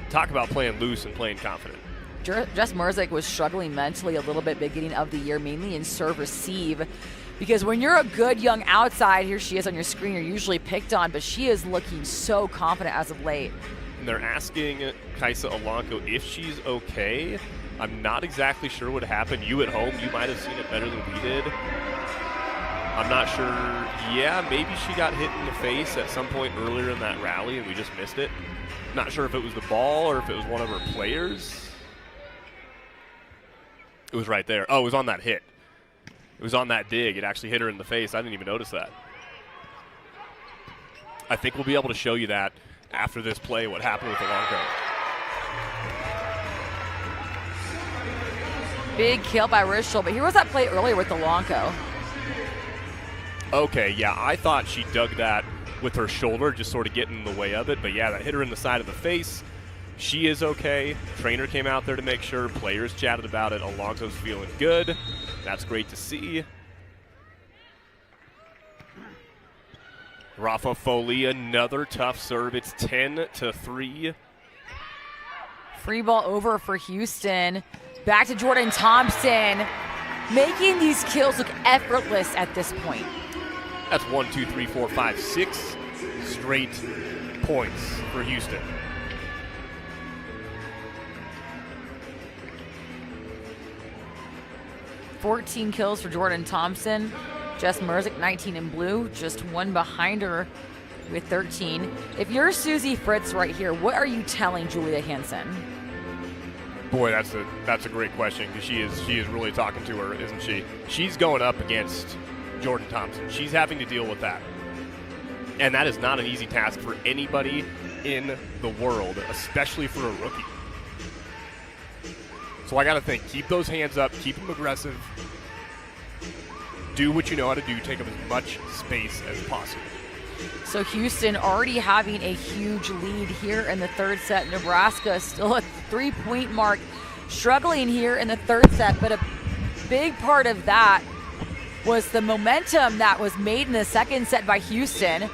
Talk about playing loose and playing confident. Jess Merzick was struggling mentally a little bit beginning of the year, mainly in serve-receive. Because when you're a good young outside, here she is on your screen, you're usually picked on, but she is looking so confident as of late. And they're asking Kaisa Alanko if she's okay. I'm not exactly sure what happened. You at home, you might have seen it better than we did. I'm not sure. Yeah, maybe she got hit in the face at some point earlier in that rally and we just missed it. Not sure if it was the ball or if it was one of her players. It was right there. Oh, it was on that hit. It was on that dig. It actually hit her in the face. I didn't even notice that. I think we'll be able to show you that after this play, what happened with Alanko. Big kill by Rischel, but here was that play earlier with Alanko. Okay, yeah, I thought she dug that with her shoulder, just sort of getting in the way of it. But yeah, that hit her in the side of the face. She is okay. Trainer came out there to make sure. Players chatted about it. Alanko's feeling good. That's great to see. Rafa Foley, another tough serve. It's 10-3. Free ball over for Houston. Back to Jordan Thompson. Making these kills look effortless at this point. That's 1, 2, 3, 4, 5, 6 straight points for Houston. $14 kills for Jordan Thompson. Jess Merzick, 19 in blue, just one behind her with 13. If you're Susie Fritz right here, what are you telling Julia Hansen? Boy, that's a great question because she is really talking to her, isn't she? She's going up against Jordan Thompson. She's having to deal with that. And that is not an easy task for anybody in the world, especially for a rookie. So I got to think, keep those hands up, keep them aggressive, do what you know how to do, take up as much space as possible. So Houston already having a huge lead here in the third set. Nebraska still at the 3-point mark, struggling here in the third set, but a big part of that was the momentum that was made in the second set by Houston.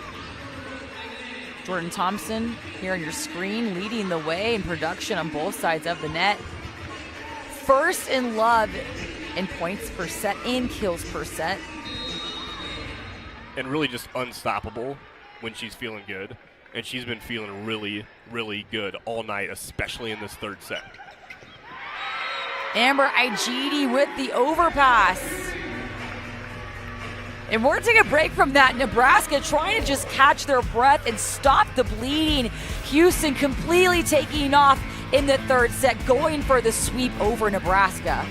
Jordan Thompson here on your screen leading the way in production on both sides of the net. First in Love in points per set, in kills per set. And really just unstoppable when she's feeling good. And she's been feeling really, really good all night, especially in this third set. Amber Igidi with the overpass. And we're taking a break from that. Nebraska trying to just catch their breath and stop the bleeding. Houston completely taking off in the third set, going for the sweep over Nebraska.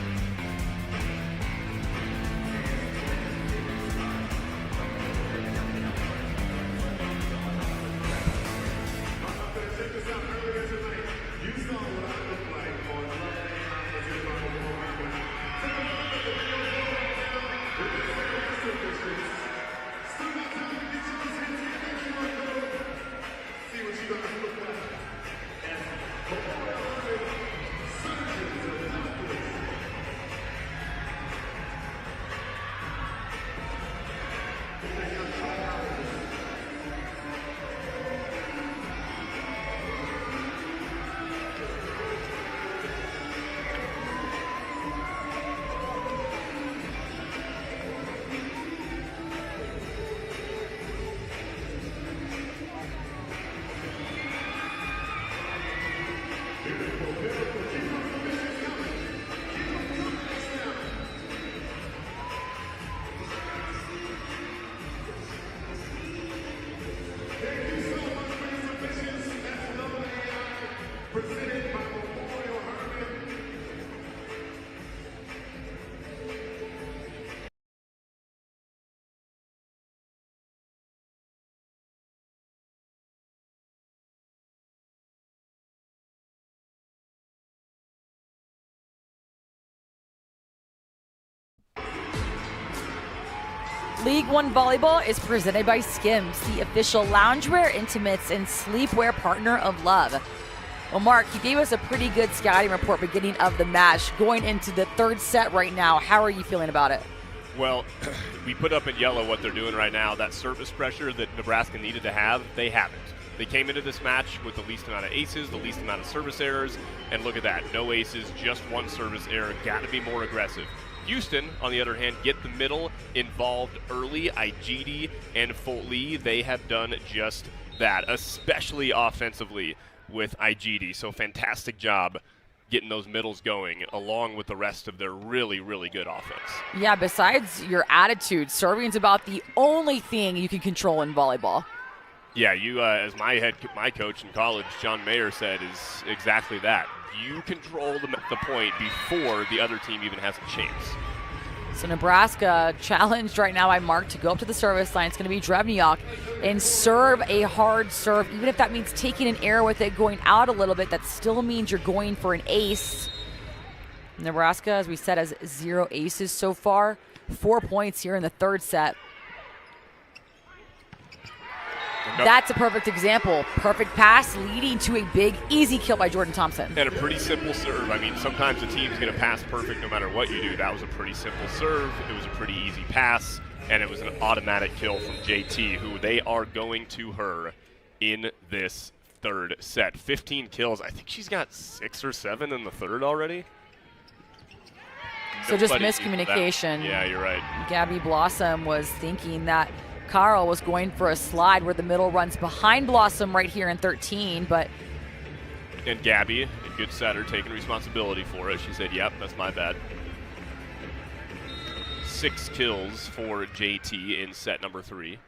League One Volleyball is presented by Skims, the official loungewear, intimates, and sleepwear partner of Love. Well, Mark, you gave us a pretty good scouting report beginning of the match. Going into the third set right now, how are you feeling about it? Well, we put up in yellow what they're doing right now. That service pressure that Nebraska needed to have, they haven't. They came into this match with the least amount of aces, the least amount of service errors, and look at that. No aces, just one service error. Got to be more aggressive. Houston, on the other hand, get the middle involved early. Igidi and Foley, they have done just that, especially offensively with Igidi. So fantastic job getting those middles going along with the rest of their really, really good offense. Yeah, besides your attitude, serving's about the only thing you can control in volleyball. Yeah, you, as my coach in college, John Mayer, said, is exactly that. You control the point before the other team even has a chance. So Nebraska challenged right now by Mark to go up to the service line. It's going to be Drevniak and serve a hard serve. Even if that means taking an error with it going out a little bit, that still means you're going for an ace. Nebraska, as we said, has 0 aces so far. 4 points here in the third set. That's a perfect example. Perfect pass leading to a big, easy kill by Jordan Thompson. And a pretty simple serve. I mean, sometimes the team's going to pass perfect no matter what you do. That was a pretty simple serve. It was a pretty easy pass, and it was an automatic kill from JT, who they are going to her in this third set. 15 kills. I think she's got 6 or 7 in the third already. So just miscommunication. Yeah, you're right. Gabby Blossom was thinking that Carl was going for a slide where the middle runs behind Blossom right here in 13, but... And Gabby, a good setter, taking responsibility for it. She said, yep, that's my bad. 6 kills for JT in set number 3.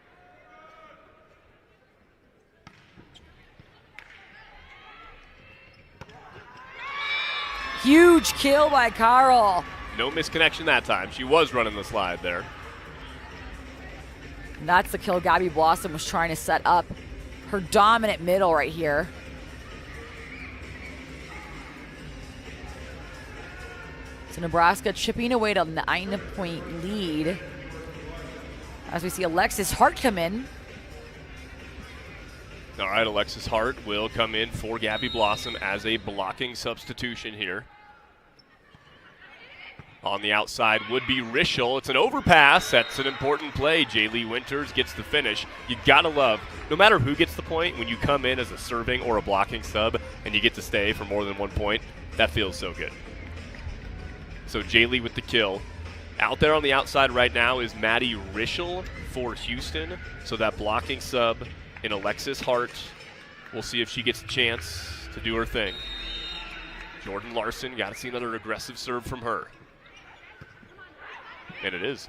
Huge kill by Carl. No misconnection that time. She was running the slide there. And that's the kill Gabby Blossom was trying to set up. Her dominant middle right here. So Nebraska chipping away to a 9-point lead. As we see Alexis Hart come in. All right, Alexis Hart will come in for Gabby Blossom as a blocking substitution here. On the outside would be Rischel. It's an overpass. That's an important play. Jaylee Winters gets the finish. You gotta love, no matter who gets the point, when you come in as a serving or a blocking sub and you get to stay for more than 1 point, that feels so good. So Jaylee with the kill. Out there on the outside right now is Maddie Rischel for Houston. So that blocking sub in Alexis Hart. We'll see if she gets a chance to do her thing. Jordan Larson, got to see another aggressive serve from her. And it is.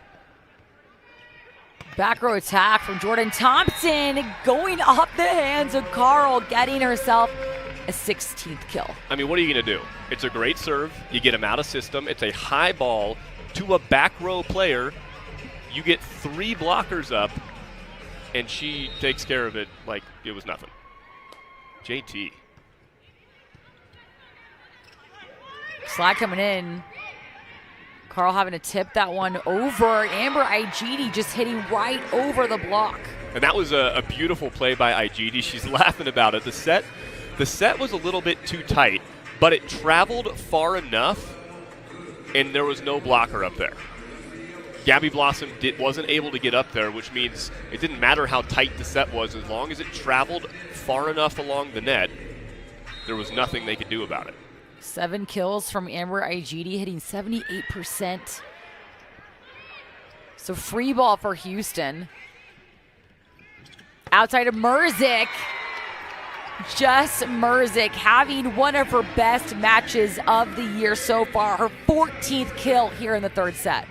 Back row attack from Jordan Thompson going off the hands of Carl, getting herself a 16th kill. I mean, what are you going to do? It's a great serve. You get him out of system. It's a high ball to a back row player. You get 3 blockers up, and she takes care of it like it was nothing. JT. Slide coming in. Carl having to tip that one over. Amber Igidi just hitting right over the block. And that was a beautiful play by Igidi. She's laughing about it. The set was a little bit too tight, but it traveled far enough, and there was no blocker up there. Gabby Blossom wasn't able to get up there, which means it didn't matter how tight the set was. As long as it traveled far enough along the net, there was nothing they could do about it. 7 kills from Amber Igidi, hitting 78%. So free ball for Houston. Outside of Merzick. Just Merzick having one of her best matches of the year so far. Her 14th kill here in the 3rd set.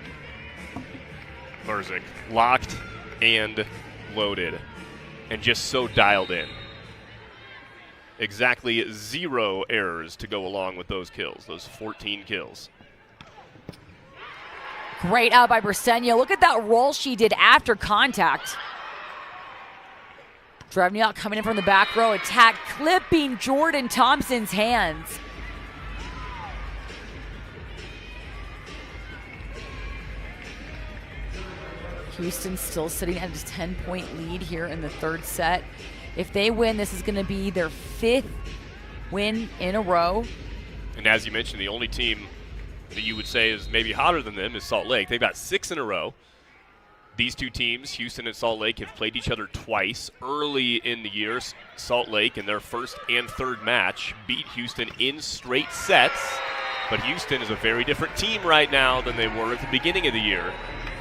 Merzick locked and loaded and just so dialed in. Exactly 0 errors to go along with those kills, those 14 kills. Great out by Briseno. Look at that roll she did after contact. Drevniak coming in from the back row attack, clipping Jordan Thompson's hands. Houston still sitting at a 10-point lead here in the 3rd set. If they win, this is going to be their 5th win in a row. And as you mentioned, the only team that you would say is maybe hotter than them is Salt Lake. They've got 6 in a row. These two teams, Houston and Salt Lake, have played each other twice. Early in the year, Salt Lake in their 1st and 3rd match beat Houston in straight sets. But Houston is a very different team right now than they were at the beginning of the year.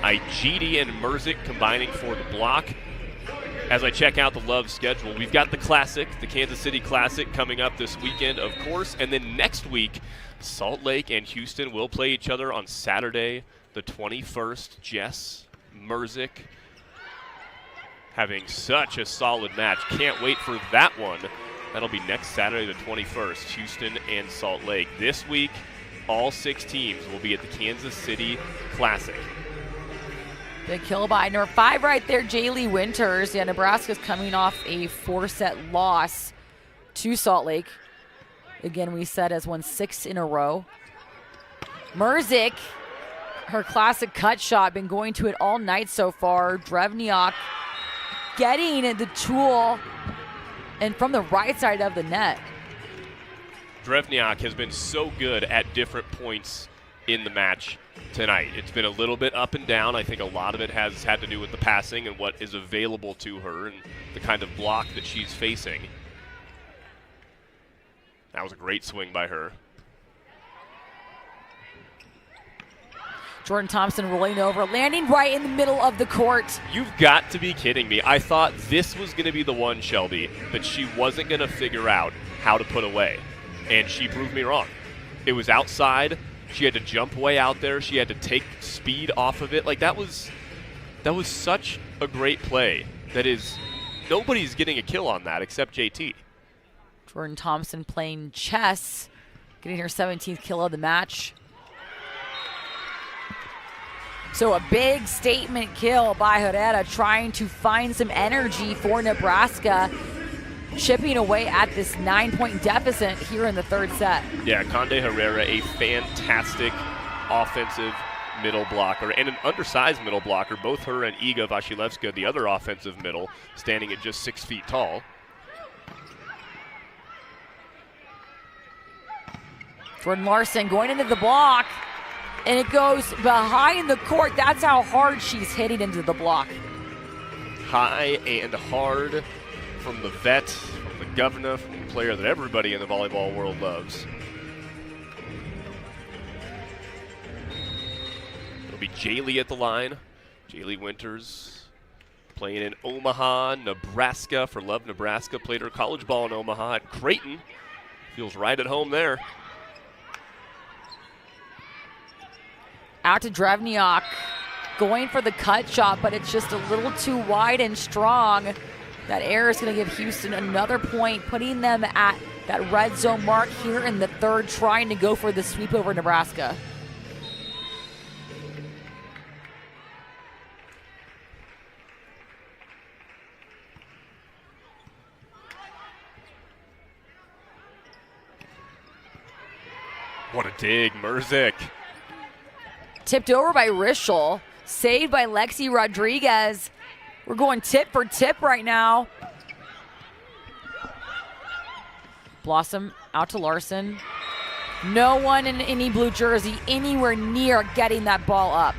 Igidi and Merzick combining for the block. As I check out the Love schedule, we've got the Classic, the Kansas City Classic, coming up this weekend, of course. And then next week, Salt Lake and Houston will play each other on Saturday, the 21st. Jess Merzick having such a solid match. Can't wait for that one. That'll be next Saturday, the 21st, Houston and Salt Lake. This week, all 6 teams will be at the Kansas City Classic. Big kill by number 5 right there, Jaylee Winters. Yeah, Nebraska's coming off a 4-set loss to Salt Lake. Again, we said has won 6 in a row. Merzick, her classic cut shot, been going to it all night so far. Drevniak getting the tool and from the right side of the net. Drevniak has been so good at different points in the match tonight. It's been a little bit up and down. I think a lot of it has had to do with the passing and what is available to her and the kind of block that she's facing. That was a great swing by her. Jordan Thompson rolling over, landing right in the middle of the court. You've got to be kidding me. I thought this was going to be the one, Shelby, that she wasn't going to figure out how to put away. And she proved me wrong. It was outside. She had to jump way out there. She had to take speed off of it. Like, that was such a great play. That is, nobody's getting a kill on that except JT. Jordan Thompson playing chess, getting her 17th kill of the match. So a big statement kill by Herrera, trying to find some energy for Nebraska, chipping away at this 9-point deficit here in the 3rd set. Yeah, Conde Herrera, a fantastic offensive middle blocker and an undersized middle blocker. Both her and Iga Vasilevska, the other offensive middle, standing at just 6 feet tall. Jordan Larson going into the block. and it goes behind the court. That's how hard she's hitting into the block. High and hard from the vet, from the governor, from the player that everybody in the volleyball world loves. It'll be Jaylee at the line. Jaylee Winters playing in Omaha, Nebraska for Love Nebraska. Played her college ball in Omaha at Creighton. Feels right at home there. Out to Drevniak, going for the cut shot, but it's just a little too wide and strong. That error is going to give Houston another point, putting them at that red zone mark here in the third, trying to go for the sweep over Nebraska. What a dig, Merzik. Tipped over by Rischel, saved by Lexi Rodriguez. We're going tip for tip right now. Blossom out to Larson. No one in any blue jersey anywhere near getting that ball up.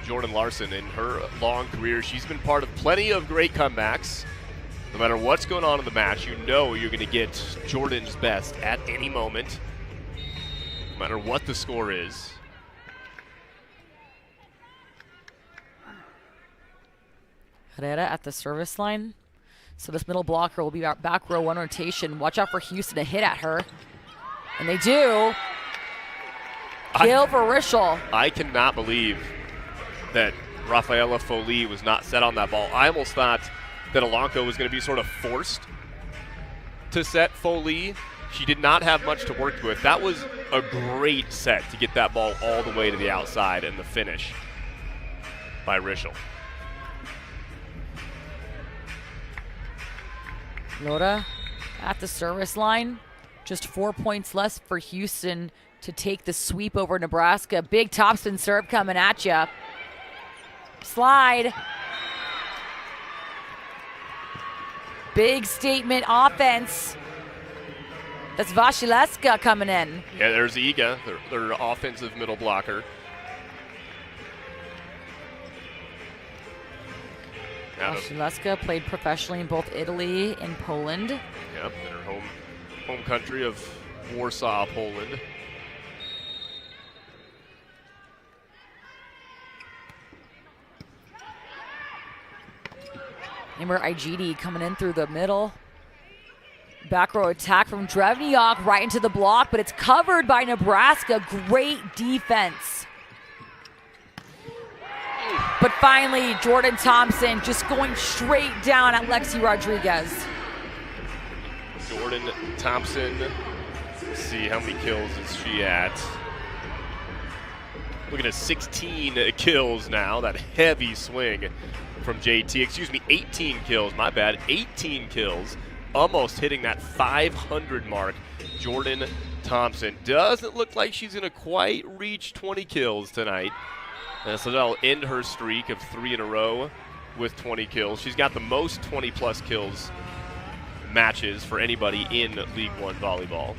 Jordan Larson, in her long career, she's been part of plenty of great comebacks. No matter what's going on in the match, you know you're going to get Jordan's best at any moment, no matter what the score is. Herrera at the service line. So this middle blocker will be back row one rotation. Watch out for Houston to hit at her. And they do. Kill for Rischel. I cannot believe that Rafaela Foley was not set on that ball. I almost thought that Alanko was going to be sort of forced to set Foley. She did not have much to work with. That was a great set to get that ball all the way to the outside and the finish by Rischel. Lora at the service line. Just 4 points less for Houston to take the sweep over Nebraska. Big topspin serve coming at you. Slide. Big statement offense. That's Vasilevska coming in. Yeah, there's Iga, their offensive middle blocker. Vasilevska played professionally in both Italy and Poland. Yep, in her home country of Warsaw, Poland. Amber Igidi coming in through the middle. Back row attack from Drevniak right into the block, but it's covered by Nebraska. Great defense. But finally, Jordan Thompson just going straight down at Lexi Rodriguez. Jordan Thompson, let's see how many kills is she at. Looking at 16 kills now, that heavy swing from JT. Excuse me, 18 kills, my bad, 18 kills. Almost hitting that 500 mark. Jordan Thompson doesn't look like she's gonna quite reach 20 kills tonight. So that'll end her streak of 3 in a row with 20 kills. She's got the most 20-plus kills matches for anybody in League One volleyball.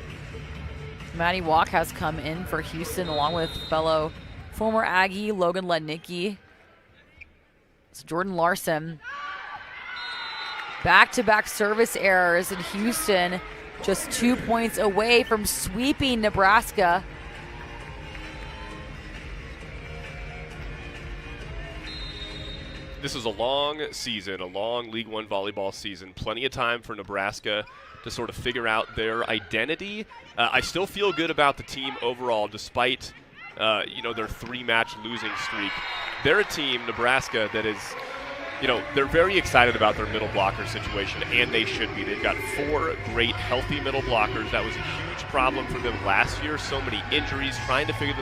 Maddie Walk has come in for Houston along with fellow former Aggie Logan Lednicki. It's Jordan Larson. Back-to-back service errors, and Houston just 2 points away from sweeping Nebraska. This is a long season, a long League One volleyball season. Plenty of time for Nebraska to sort of figure out their identity. I still feel good about the team overall, despite their 3-match losing streak. They're a team, Nebraska, that is, they're very excited about their middle blocker situation, and they should be. They've got 4 great, healthy middle blockers. That was a huge problem for them last year. So many injuries, trying to figure